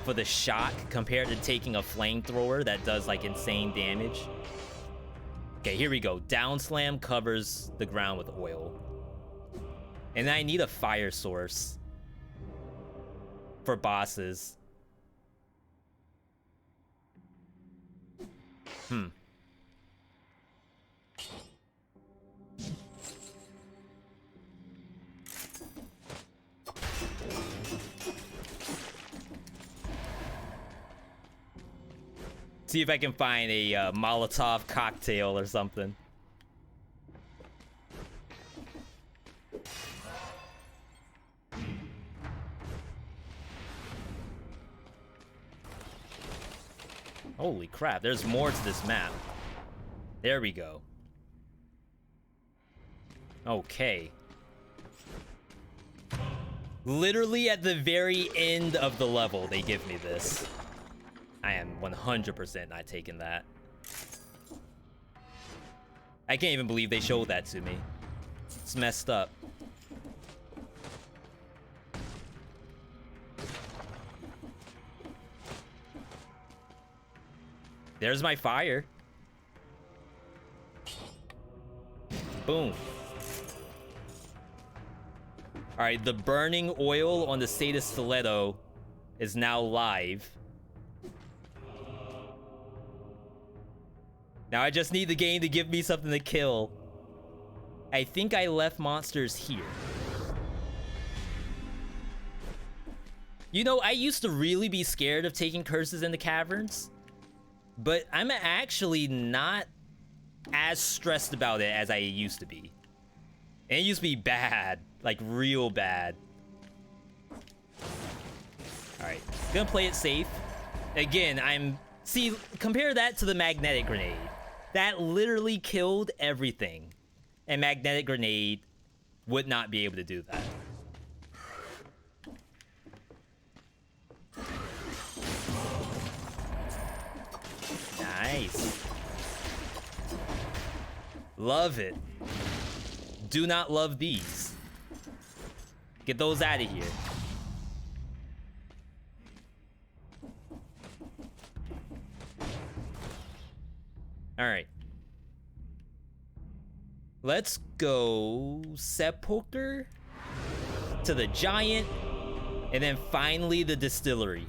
for the shock compared to taking a flamethrower that does like insane damage? Okay, here we go. Down slam covers the ground with oil. And I need a fire source for bosses. See if I can find a Molotov cocktail or something. Holy crap, there's more to this map. There we go. Okay. Literally at the very end of the level, they give me this. I am 100% not taking that. I can't even believe they showed that to me. It's messed up. There's my fire. Boom. Alright, the burning oil on the Sata Stiletto is now live. Now I just need the game to give me something to kill. I think I left monsters here. You know, I used to really be scared of taking curses in the caverns, but I'm actually not as stressed about it as I used to be. And it used to be bad, like real bad. Alright, gonna play it safe. Again, see, compare that to the magnetic grenade. That literally killed everything. And magnetic grenade would not be able to do that. Nice. Love it. Do not love these. Get those out of here. All right. Let's go Sepulcher to the Giant, and then finally the Distillery.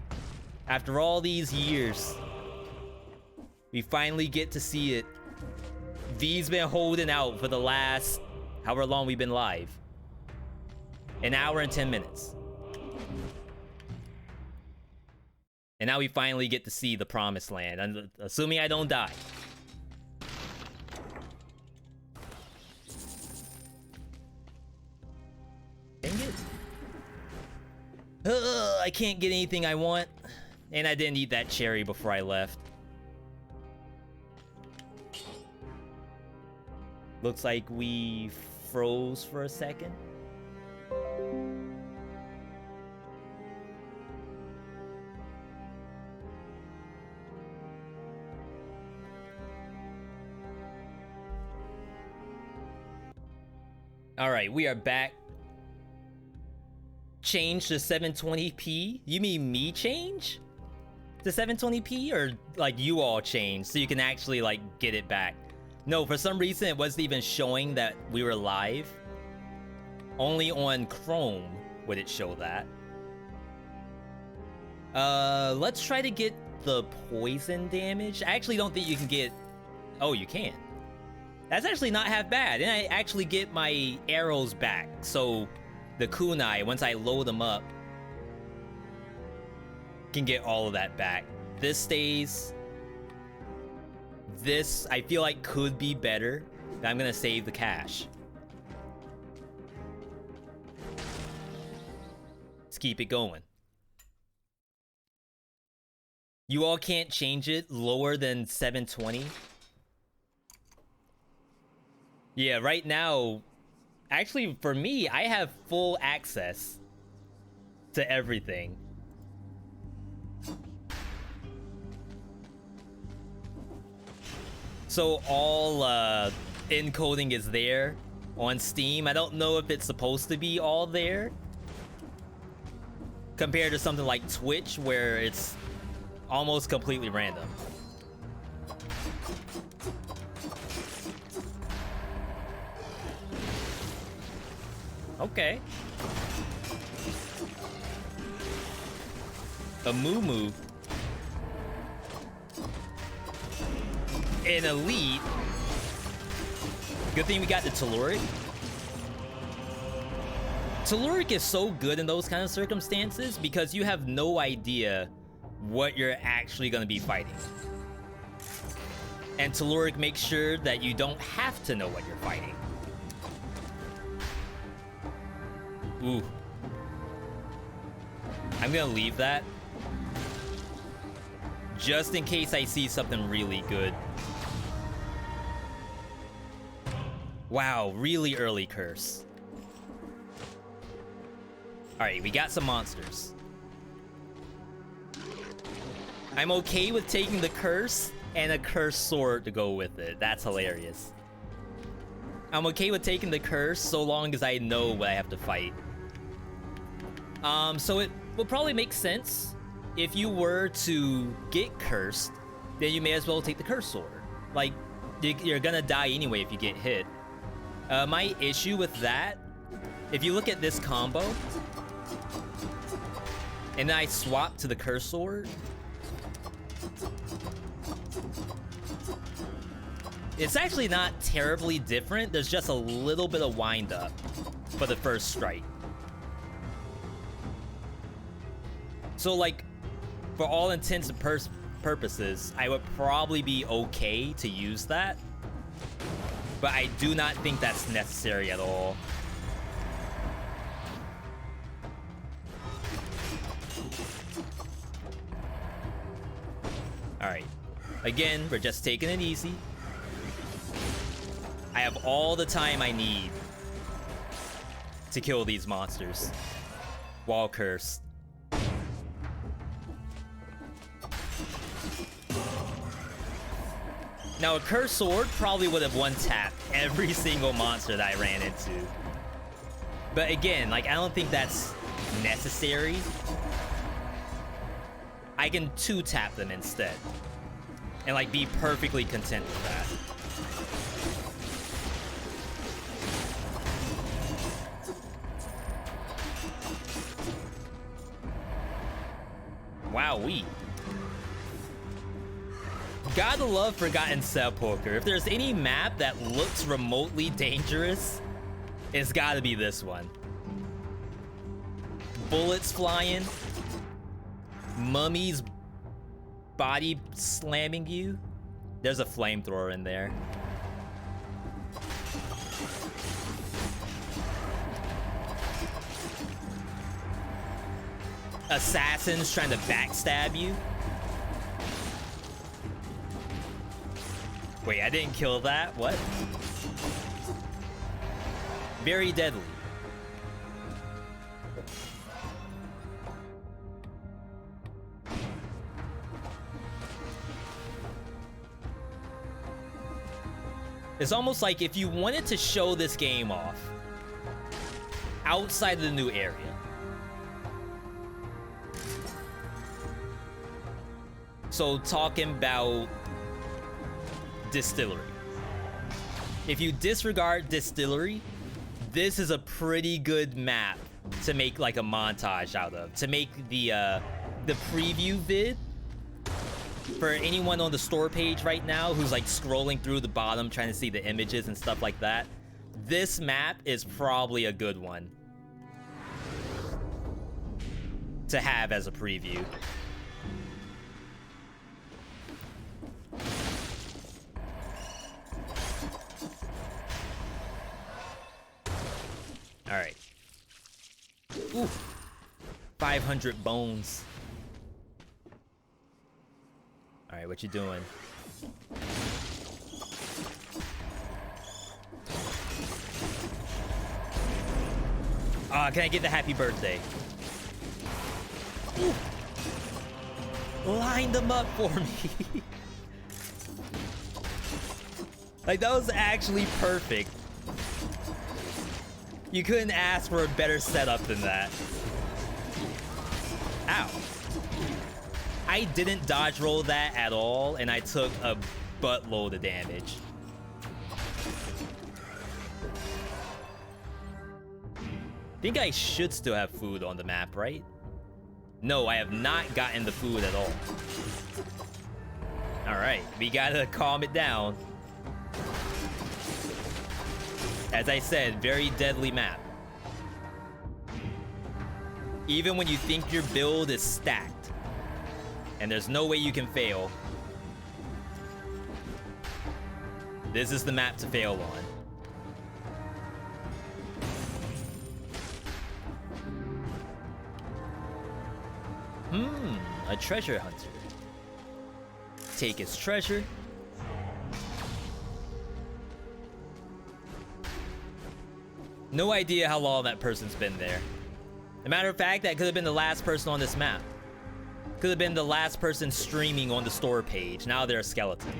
After all these years, we finally get to see it. V's been holding out for the last however long we've been live. An hour and 10 minutes. And now we finally get to see the Promised Land, assuming I don't die. Dang it. I can't get anything I want. And I didn't eat that cherry before I left. Looks like we froze for a second. All right, we are back. Change to 720p? You mean me change to 720p, or like you all change so you can actually like get it back? No, for some reason it wasn't even showing that we were live. Only on Chrome would it show that. Let's try to get the poison damage. I actually don't think you can get... Oh, you can. That's actually not half bad. And I actually get my arrows back. So the kunai, once I load them up, can get all of that back. This stays. This, I feel like, could be better. I'm gonna save the cash. Let's keep it going. You all can't change it lower than 720? Yeah, right now, actually, for me, I have full access to everything. So all encoding is there on Steam. I don't know if it's supposed to be all there, compared to something like Twitch, where it's almost completely random. Okay. A Moo. An elite. Good thing we got the Telluric. Telluric is so good in those kind of circumstances because you have no idea what you're actually going to be fighting. And Telluric makes sure that you don't have to know what you're fighting. Ooh. I'm gonna leave that just in case I see something really good. Wow, really early curse. Alright, we got some monsters. I'm okay with taking the curse and a cursed sword to go with it. That's hilarious. I'm okay with taking the curse so long as I know what I have to fight. So it will probably make sense if you were to get cursed, then you may as well take the cursed sword. Like, you're gonna die anyway if you get hit. My issue with that, if you look at this combo, and then I swap to the cursed sword, it's actually not terribly different. There's just a little bit of wind up for the first strike. So, like, for all intents and purposes, I would probably be okay to use that. But I do not think that's necessary at all. Alright. Again, we're just taking it easy. I have all the time I need to kill these monsters while cursed. Now, a cursed sword probably would have one-tapped every single monster that I ran into. But again, like, I don't think that's necessary. I can two-tap them instead. And, like, be perfectly content with that. Wowee. Gotta love Forgotten Sepulchre. If there's any map that looks remotely dangerous, it's gotta be this one. Bullets flying. Mummies body slamming you. There's a flamethrower in there. Assassins trying to backstab you. Wait, I didn't kill that? What? Very deadly. It's almost like if you wanted to show this game off outside of the new area. So talking about Distillery. If you disregard Distillery, this is a pretty good map to make like a montage out of. To make the preview vid for anyone on the store page right now who's like scrolling through the bottom trying to see the images and stuff like that. This map is probably a good one to have as a preview. All right. Ooh. 500 bones. All right, what you doing? Can I get the happy birthday? Ooh. Line them up for me. Like, that was actually perfect. You couldn't ask for a better setup than that. Ow. I didn't dodge roll that at all, and I took a buttload of damage. I think I should still have food on the map, right? No, I have not gotten the food at all. Alright, we gotta calm it down. As I said, very deadly map. Even when you think your build is stacked, and there's no way you can fail, this is the map to fail on. A treasure hunter. Take his treasure. No idea how long that person's been there. As a matter of fact, that could have been the last person on this map. Could have been the last person streaming on the store page. Now they're a skeleton.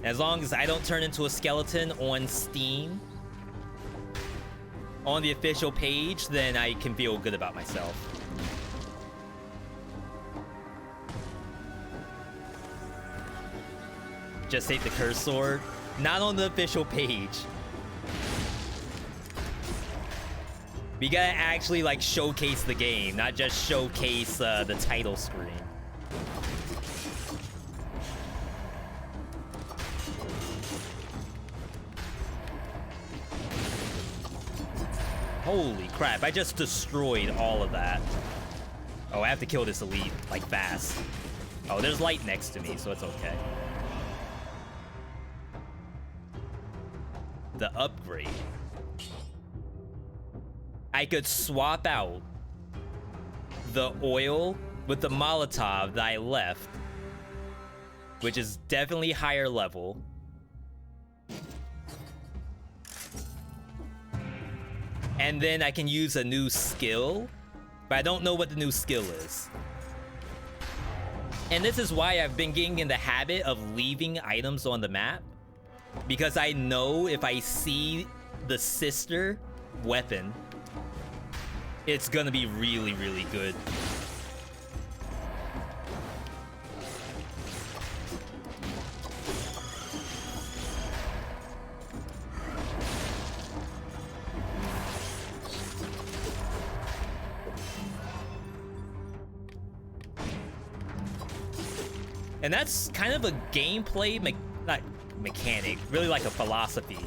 As long as I don't turn into a skeleton on Steam, on the official page, then I can feel good about myself. Just take the curse sword. Not on the official page. We gotta actually like showcase the game, not just showcase the title screen. Holy crap, I just destroyed all of that. Oh, I have to kill this elite, like, fast. Oh, there's light next to me, so it's okay. The upgrade. I could swap out the oil with the Molotov that I left, which is definitely higher level. And then I can use a new skill, but I don't know what the new skill is. And this is why I've been getting in the habit of leaving items on the map, because I know if I see the sister weapon, it's gonna be really, really good. And that's kind of a gameplay, not mechanic, really like a philosophy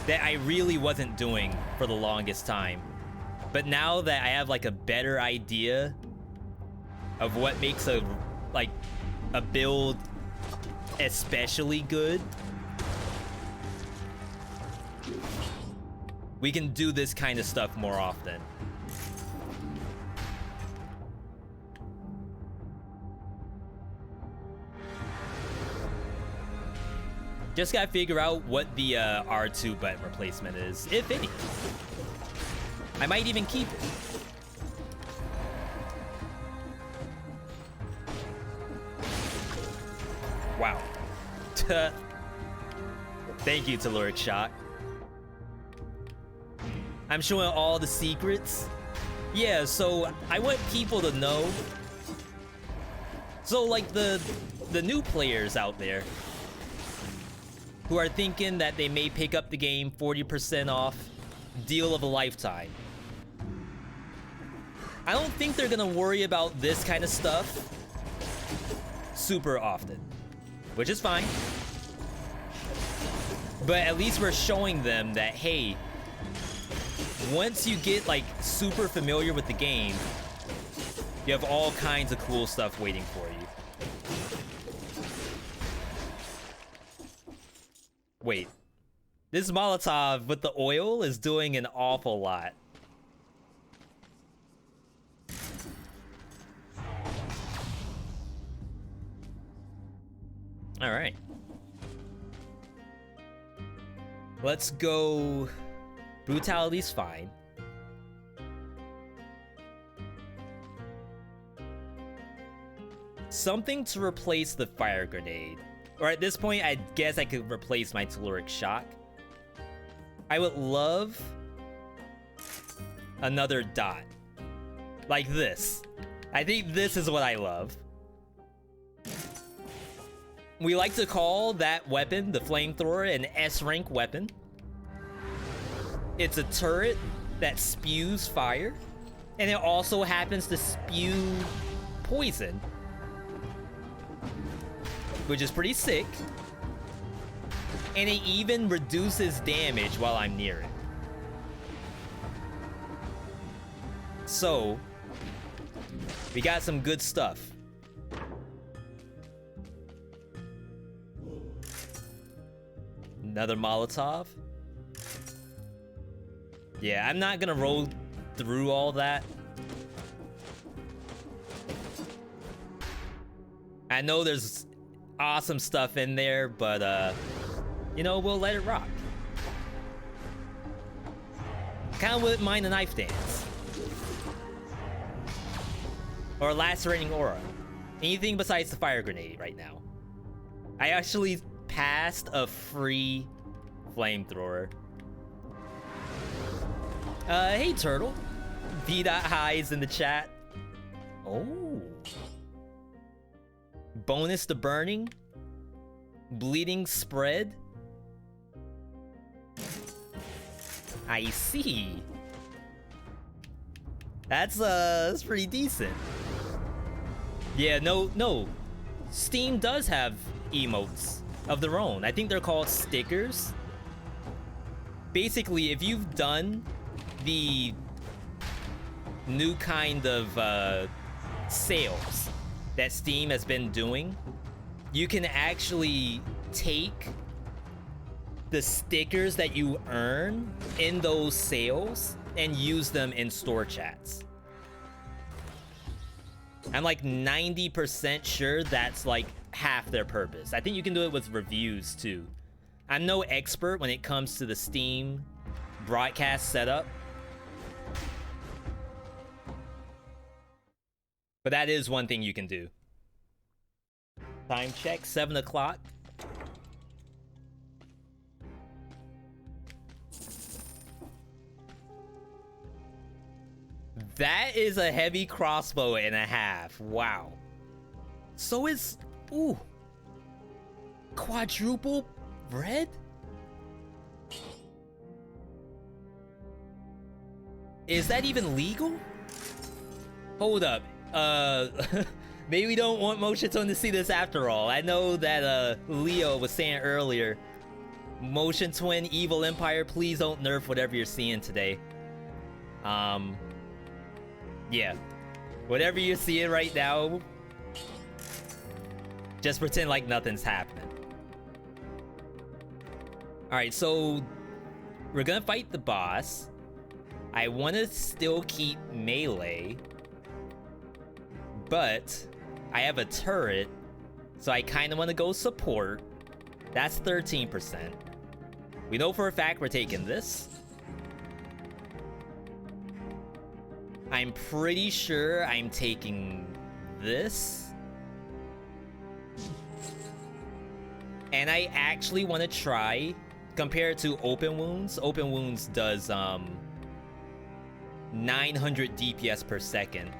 that I really wasn't doing for the longest time. But now that I have like a better idea of what makes a build especially good, we can do this kind of stuff more often. Just gotta figure out what the R2 button replacement is, if any. I might even keep it. Wow. Thank you, Telluric Shock. I'm showing all the secrets. Yeah, so I want people to know. So like the new players out there who are thinking that they may pick up the game 40% off, deal of a lifetime. I don't think they're gonna worry about this kind of stuff super often, which is fine. But at least we're showing them that, hey, once you get like super familiar with the game, you have all kinds of cool stuff waiting for you. Wait, this Molotov with the oil is doing an awful lot. All right. Let's go. Brutality's fine. Something to replace the fire grenade. Or at this point, I guess I could replace my Telluric Shock. I would love another dot. Like this. I think this is what I love. We like to call that weapon, the flamethrower, an S-rank weapon. It's a turret that spews fire, and it also happens to spew poison, which is pretty sick. And it even reduces damage while I'm near it. So, we got some good stuff. Another Molotov. Yeah, I'm not gonna roll through all that. I know there's awesome stuff in there, but you know, we'll let it rock. Kinda wouldn't mind a knife dance. Or a lacerating aura. Anything besides the fire grenade right now. I actually passed a free flamethrower. Hey Turtle. VeeDotHigh is in the chat. Oh. Bonus to burning. Bleeding spread. I see. That's pretty decent. Yeah, no. Steam does have emotes of their own. I think they're called stickers. Basically, if you've done the new kind of sales that Steam has been doing, you can actually take the stickers that you earn in those sales and use them in store chats. I'm like 90% sure that's like half their purpose. I think you can do it with reviews too. I'm no expert when it comes to the Steam broadcast setup, but that is one thing you can do. Time check, 7 o'clock. That is a heavy crossbow and a half. Wow. So is, ooh, quadruple red? Is that even legal? Hold up. Maybe we don't want Motion Twin to see this after all. I know that Leo was saying earlier, Motion Twin, Evil Empire, please don't nerf whatever you're seeing today. Yeah. Whatever you're seeing right now, just pretend like nothing's happening. Alright, so we're gonna fight the boss. I want to still keep melee, but I have a turret, so I kind of want to go support. That's 13%. We know for a fact we're taking this. I'm pretty sure I'm taking this. And I actually want to try, compared to Open Wounds. Open Wounds does 900 DPS per second.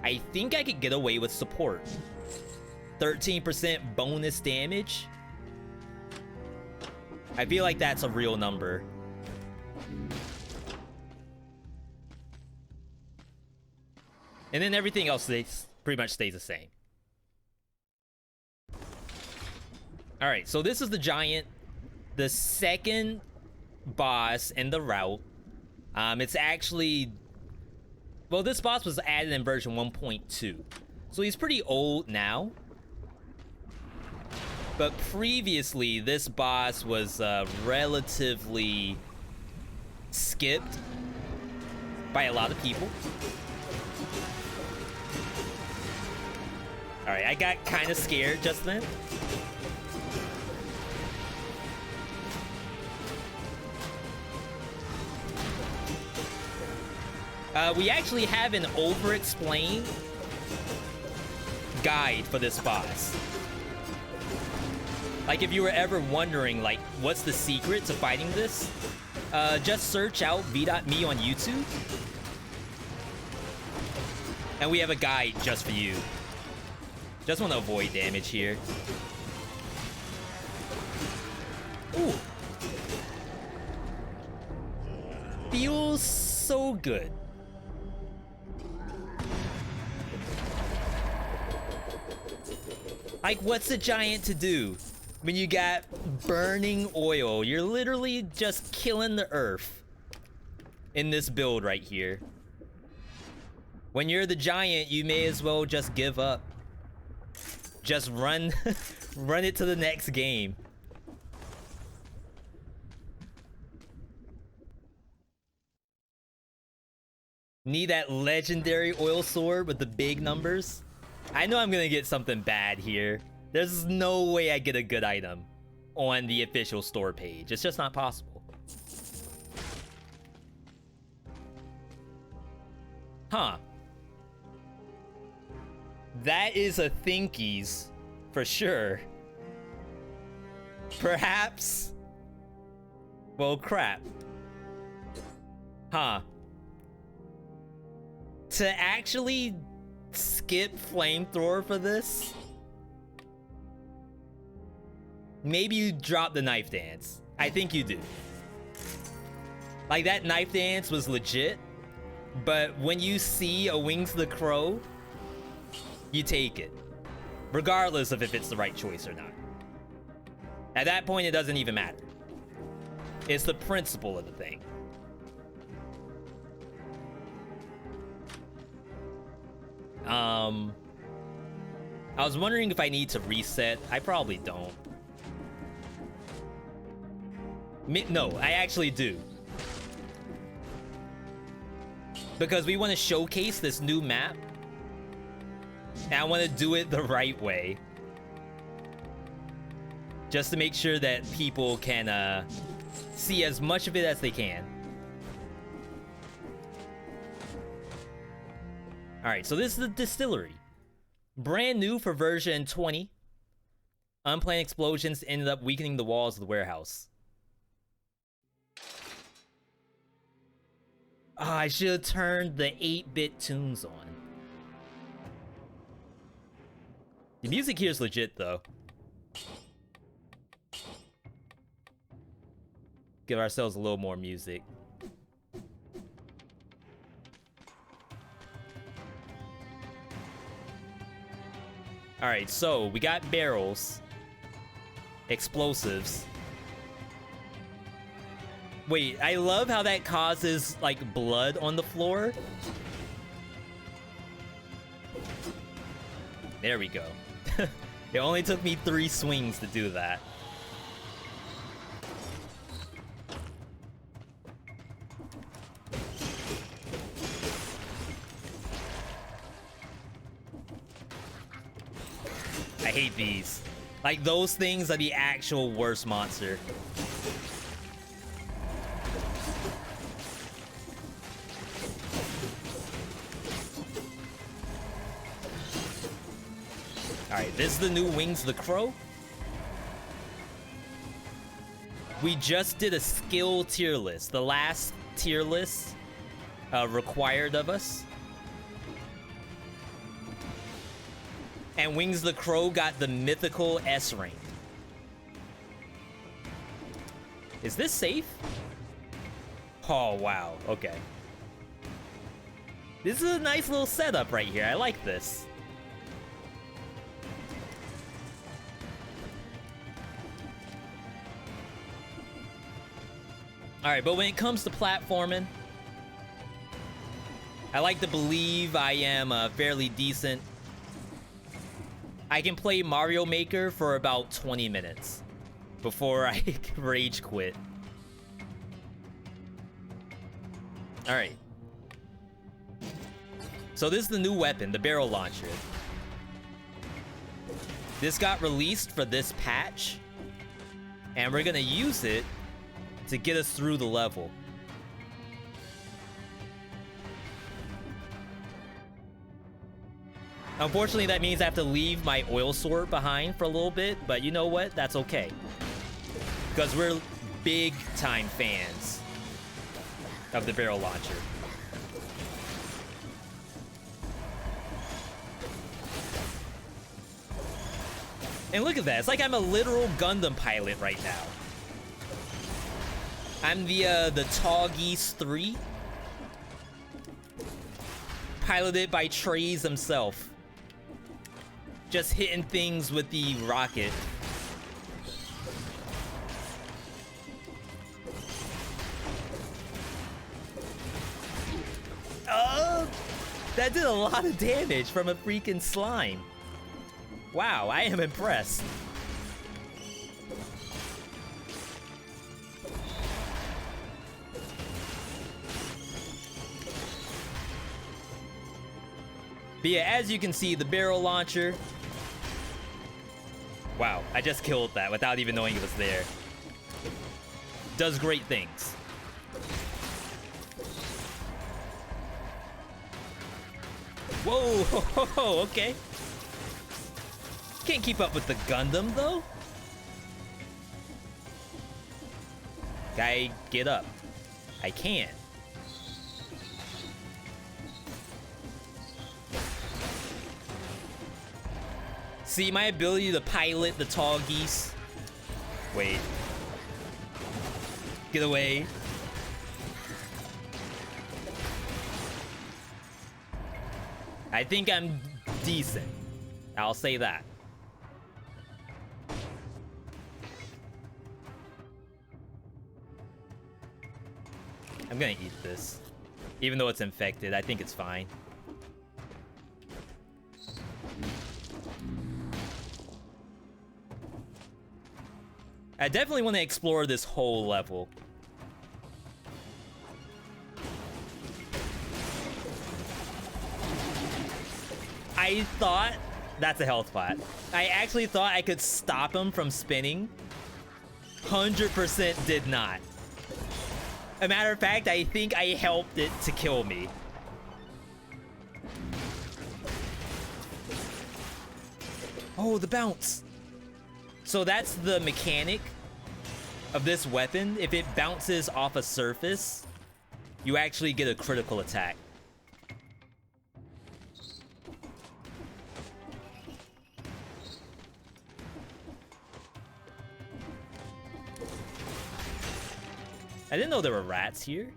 I think I could get away with support. 13% bonus damage. I feel like that's a real number. And then everything else pretty much stays the same. Alright, so this is the giant. The second boss in the route. It's actually... Well, this boss was added in version 1.2. So he's pretty old now. But previously, this boss was relatively skipped by a lot of people. Alright, I got kind of scared just then. We actually have an over-explained guide for this boss. Like, if you were ever wondering, like, what's the secret to fighting this? Just search out VeeDotMe on YouTube. And we have a guide just for you. Just want to avoid damage here. Ooh. Feels so good. Like, what's a giant to do when you got burning oil? You're literally just killing the earth in this build right here. When you're the giant, you may as well just give up. Just run run it to the next game. Need that legendary oil sword with the big numbers? I know I'm gonna get something bad here. There's no way I get a good item on the official store page. It's just not possible. Huh. That is a thinkies for sure. Perhaps. Well, crap. Huh. To actually skip flamethrower for this? Maybe you drop the knife dance. I think you do. Like, that knife dance was legit, but when you see a Wings of the Crow, you take it. Regardless of if it's the right choice or not. At that point, it doesn't even matter. It's the principle of the thing. I was wondering if I need to reset. I probably don't. No, I actually do. Because we want to showcase this new map. And I want to do it the right way. Just to make sure that people can see as much of it as they can. Alright, so this is the Distillery. Brand new for version 20. Unplanned explosions ended up weakening the walls of the warehouse. Oh, I should have turned the 8-bit tunes on. The music here is legit, though. Give ourselves a little more music. Alright, so we got barrels. Explosives. Wait, I love how that causes, like, blood on the floor. There we go. It only took me 3 swings to do that. I hate these. Like, those things are the actual worst monster. Alright, this is the new Wings of the Crow. We just did a skill tier list. The last tier list required of us. And Wings of the Crow got the mythical S rank. Is this safe? Oh, wow. Okay. This is a nice little setup right here. I like this. Alright, but when it comes to platforming, I like to believe I am fairly decent. I can play Mario Maker for about 20 minutes before I rage quit. Alright. So this is the new weapon, the barrel launcher. This got released for this patch, and we're gonna use it to get us through the level. Unfortunately, that means I have to leave my oil sword behind for a little bit, but you know what? That's okay. Because we're big time fans of the barrel launcher. And look at that, it's like I'm a literal Gundam pilot right now. I'm the Tall Geese 3. Piloted by Trey's himself. Just hitting things with the rocket. Oh! That did a lot of damage from a freaking slime. Wow, I am impressed. But yeah, as you can see, the barrel launcher. Wow, I just killed that without even knowing it was there. Does great things. Whoa, ho, ho, ho, okay. Can't keep up with the Gundam, though. Guy, get up. I can't. See, my ability to pilot the Tall Geese. Wait. Get away. I think I'm decent. I'll say that. I'm gonna eat this. Even though it's infected, I think it's fine. I definitely want to explore this whole level. I thought... That's a health pot. I actually thought I could stop him from spinning. 100% did not. A matter of fact, I think I helped it to kill me. Oh, the bounce. So that's the mechanic of this weapon. If it bounces off a surface, you actually get a critical attack. I didn't know there were rats here.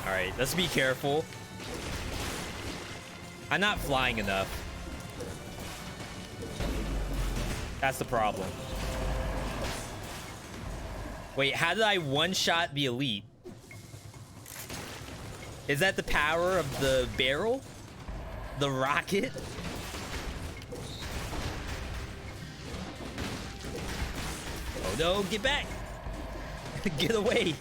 All right, let's be careful. I'm not flying enough. That's the problem. Wait, how did I one-shot the elite? Is that the power of the barrel? The rocket? Oh no, get back! Get away!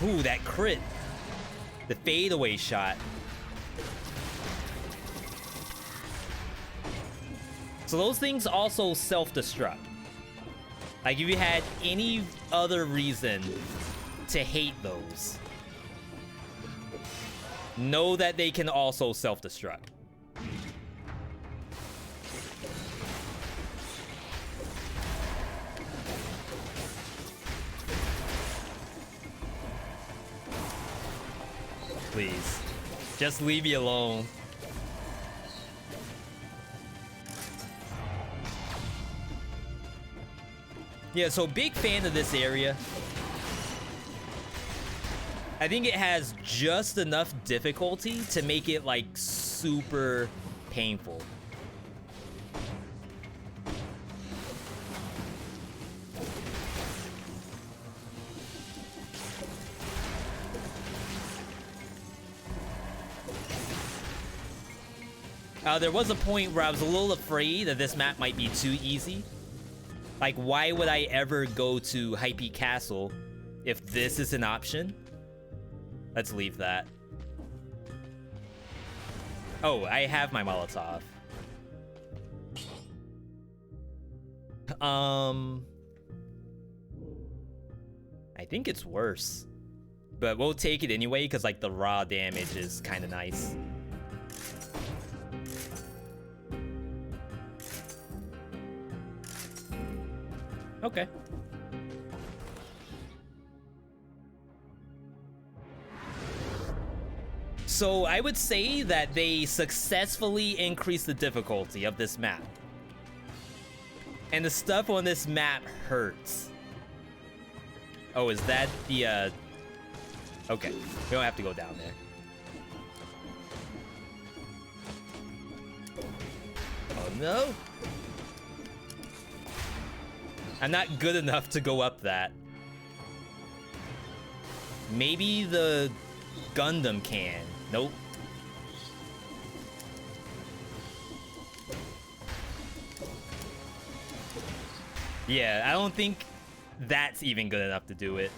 Ooh, that crit. The fadeaway shot. So those things also self-destruct. Like, if you had any other reason to hate those, know that they can also self-destruct. Please, just leave me alone. Yeah, so big fan of this area. I think it has just enough difficulty to make it, like, super painful. There was a point where I was a little afraid that this map might be too easy. Like, why would I ever go to Hype Castle if this is an option? Let's leave that. Oh, I have my Molotov. I think it's worse. But we'll take it anyway, because, like, the raw damage is kind of nice. Okay. So I would say that they successfully increased the difficulty of this map. And the stuff on this map hurts. Oh, is that the, Okay, we don't have to go down there. Oh, no. I'm not good enough to go up that. Maybe the Gundam can. Nope. Yeah, I don't think that's even good enough to do it.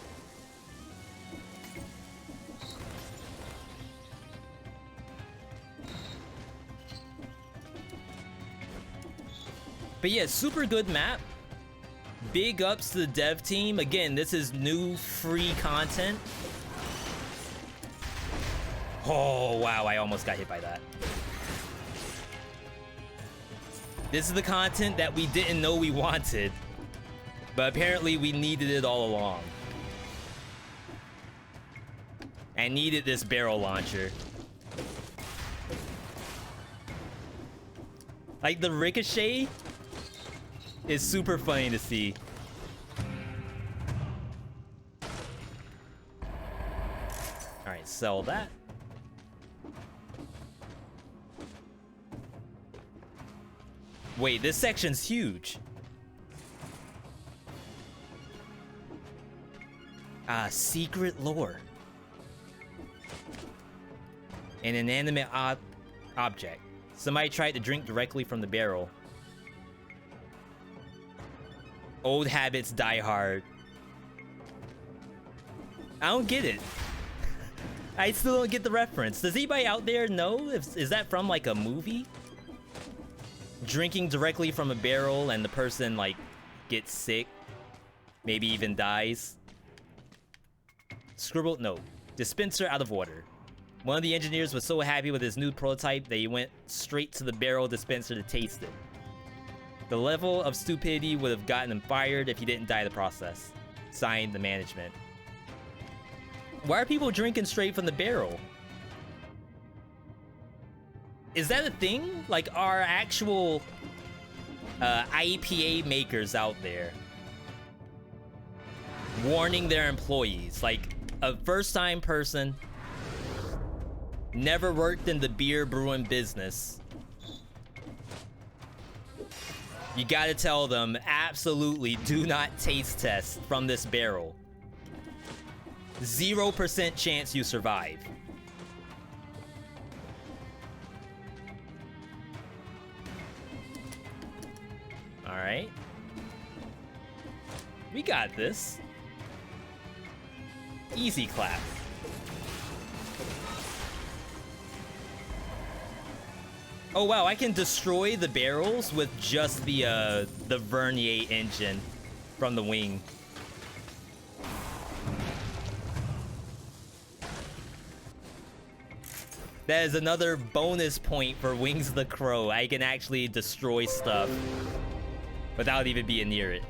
But yeah, super good map. Big ups to the dev team. Again, this is new free content. Oh, wow, I almost got hit by that. This is the content that we didn't know we wanted, but apparently we needed it all along. I needed this barrel launcher. Like, the ricochet is super funny to see. Alright, sell that. Wait, this section's huge. Secret lore. An inanimate object. Somebody tried to drink directly from the barrel. Old habits die hard. I don't get it. I still don't get the reference. Does anybody out there know? Is that from, like, a movie? Drinking directly from a barrel and the person, like, gets sick. Maybe even dies. Scribbled note. Dispenser out of water. One of the engineers was so happy with his new prototype that he went straight to the barrel dispenser to taste it. The level of stupidity would have gotten him fired if he didn't die in the process. Signed, the management. Why are people drinking straight from the barrel? Is that a thing? Like, are actual IPA makers out there warning their employees? Like, a first-time person, never worked in the beer brewing business. You gotta tell them, absolutely do not taste test from this barrel. 0% chance you survive. Alright. We got this. Easy clap. Oh wow, I can destroy the barrels with just the Vernier engine from the wing. That is another bonus point for Wings of the Crow. I can actually destroy stuff without even being near it.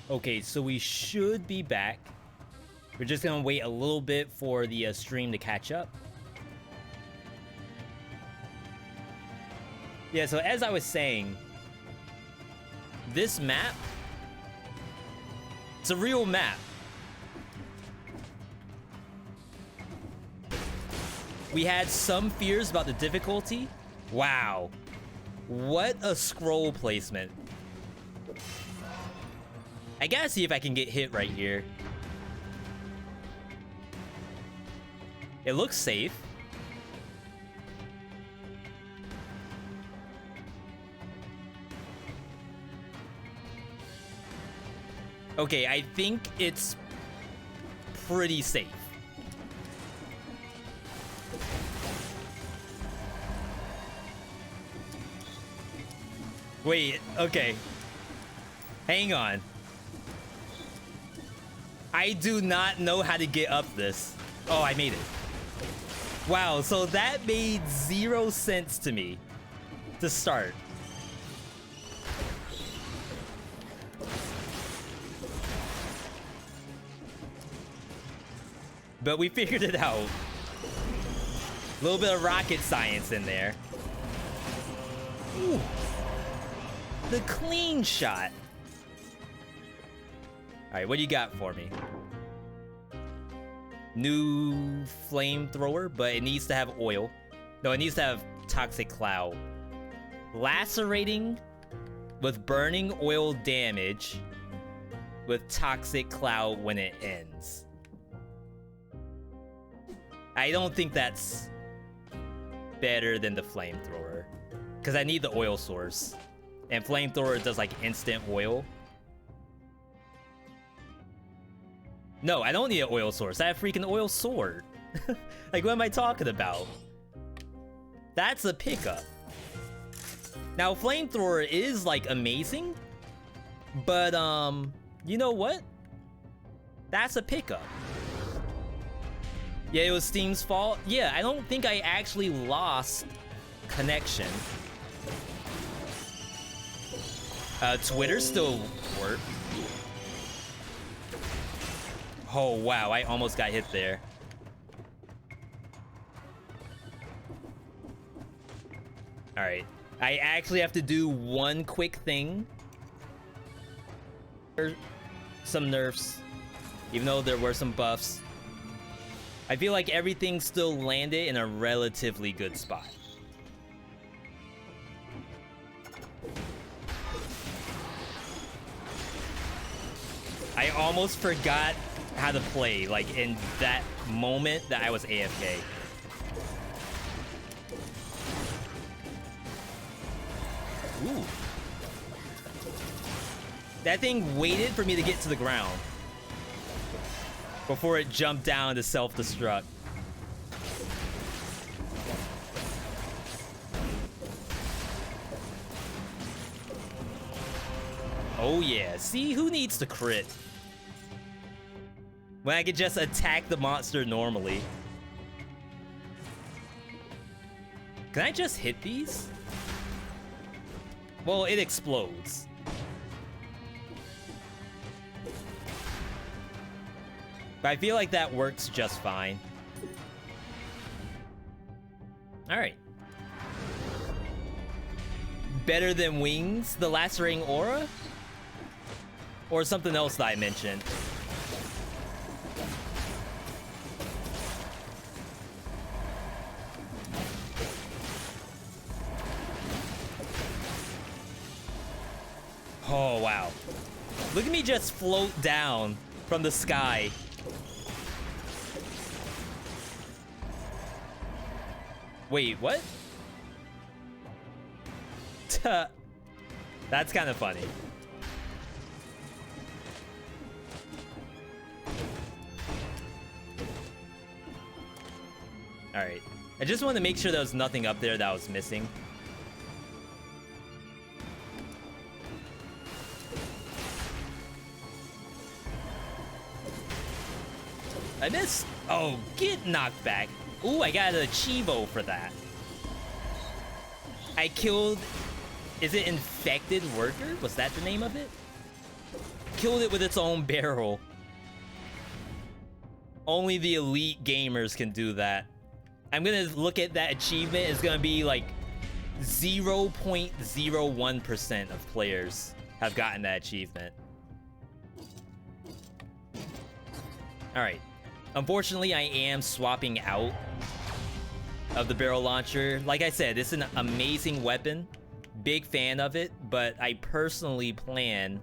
Okay, so we should be back. We're just gonna wait a little bit for the stream to catch up. Yeah, so as I was saying, this map, it's a real map. We had some fears about the difficulty. Wow. What a scroll placement. I gotta see if I can get hit right here. It looks safe. Okay, I think it's pretty safe. Wait, okay. Hang on. I do not know how to get up this. Oh, I made it. Wow, so that made 0 sense to me to start. But we figured it out. A little bit of rocket science in there. Ooh. The clean shot. Alright, what do you got for me? New flamethrower, but it needs to have oil. No, it needs to have toxic cloud. Lacerating with burning oil damage with toxic cloud when it ends. I don't think that's better than the flamethrower, because I need the oil source. And flamethrower does like instant oil. No, I don't need an oil source. I have freaking oil sword. Like, what am I talking about? That's a pickup. Now, flamethrower is like amazing, but you know what? That's a pickup. Yeah, it was Steam's fault. Yeah, I don't think I actually lost connection. Twitter still works. Oh, wow, I almost got hit there. Alright, I actually have to do one quick thing. Some nerfs, even though there were some buffs. I feel like everything still landed in a relatively good spot. I almost forgot how to play, like, in that moment that I was AFK. Ooh. That thing waited for me to get to the ground before it jumped down to self-destruct. Oh yeah, see, who needs to crit? When I could just attack the monster normally. Can I just hit these? Well, it explodes. But I feel like that works just fine. Alright. Better than wings, the lacerating aura? Or something else that I mentioned? Oh, wow. Look at me just float down from the sky. Wait, what? That's kind of funny. Alright. I just wanted to make sure there was nothing up there that I was missing. I missed. Oh, get knocked back. Ooh, I got an Achievo for that. I killed... Is it Infected Worker? Was that the name of it? Killed it with its own barrel. Only the elite gamers can do that. I'm gonna look at that achievement. It's gonna be like 0.01% of players have gotten that achievement. Alright. Unfortunately, I am swapping out of the barrel launcher. Like I said, it's an amazing weapon. Big fan of it, but I personally plan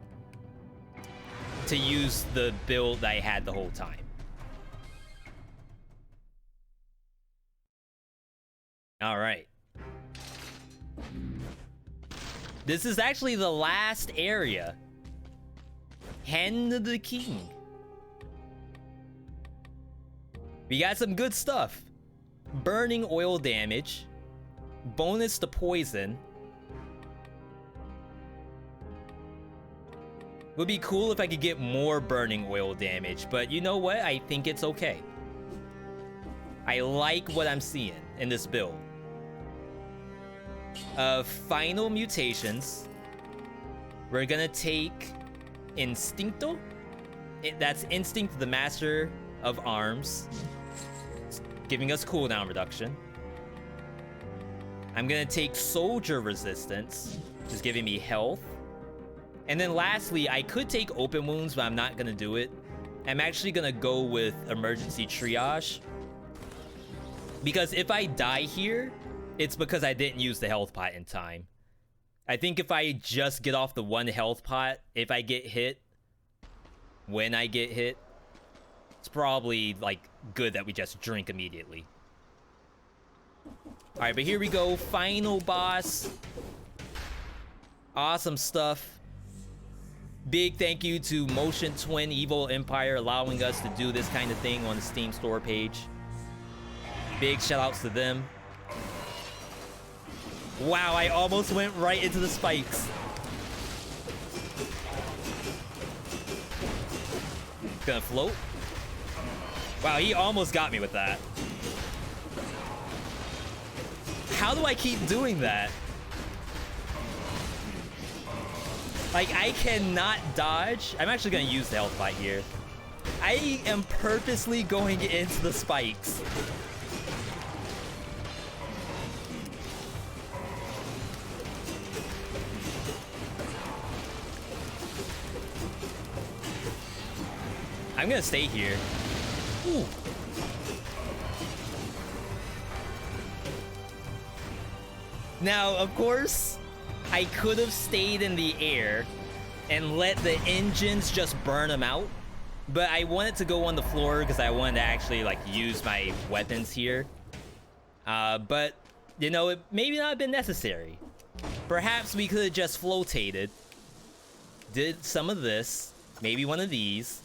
to use the build that I had the whole time. All right. This is actually the last area. Hand of the King. We got some good stuff. Burning oil damage. Bonus to poison. Would be cool if I could get more burning oil damage, but you know what? I think it's okay. I like what I'm seeing in this build. Final mutations. We're gonna take Instincto. That's Instinct, the Master of Arms. It's giving us cooldown reduction. I'm gonna take Soldier Resistance, which is giving me health. And then lastly, I could take Open Wounds, but I'm not gonna do it. I'm actually gonna go with Emergency Triage. Because if I die here, it's because I didn't use the health pot in time. I think if I just get off the one health pot, if I get hit, when I get hit, it's probably, like, good that we just drink immediately. Alright, but here we go. Final boss. Awesome stuff. Big thank you to Motion Twin Evil Empire allowing us to do this kind of thing on the Steam store page. Big shout outs to them. Wow, I almost went right into the spikes. Gonna float. Wow, he almost got me with that. How do I keep doing that? Like, I cannot dodge. I'm actually gonna use the health pot here. I am purposely going into the spikes. I'm gonna stay here. Ooh. Now, of course, I could have stayed in the air and let the engines just burn them out, but I wanted to go on the floor because I wanted to actually, like, use my weapons here. But, you know, it maybe not have been necessary. Perhaps we could have just flotated, did some of this, maybe one of these.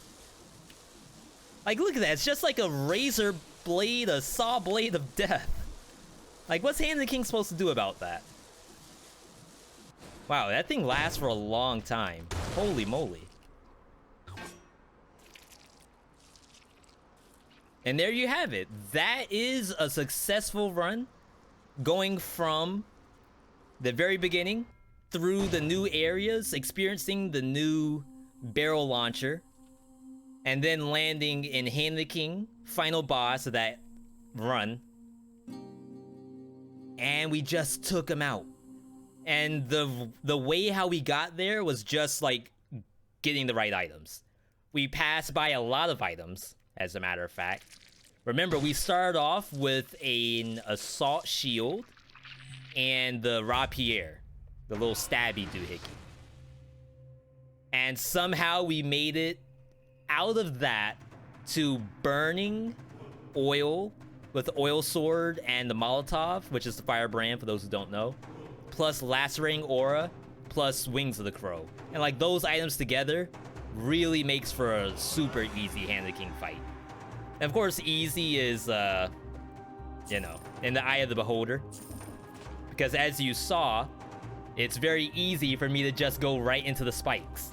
Like, look at that. It's just like a razor blade, a saw blade of death. Like, what's Hand of the King supposed to do about that? Wow, that thing lasts for a long time. Holy moly. And there you have it. That is a successful run. Going from the very beginning through the new areas, experiencing the new barrel launcher, and then landing in Hand of the King, final boss of that run. And we just took him out. And the way how we got there was just like getting the right items. We passed by a lot of items, as a matter of fact. Remember, we started off with an assault shield and the rapier, the little stabby doohickey. And somehow we made it out of that to burning oil with the oil sword and the Molotov, which is the firebrand for those who don't know, plus lacerating aura, plus wings of the crow. And like those items together really makes for a super easy Hand of the King fight. And of course, easy is, you know, in the eye of the beholder. Because as you saw, it's very easy for me to just go right into the spikes.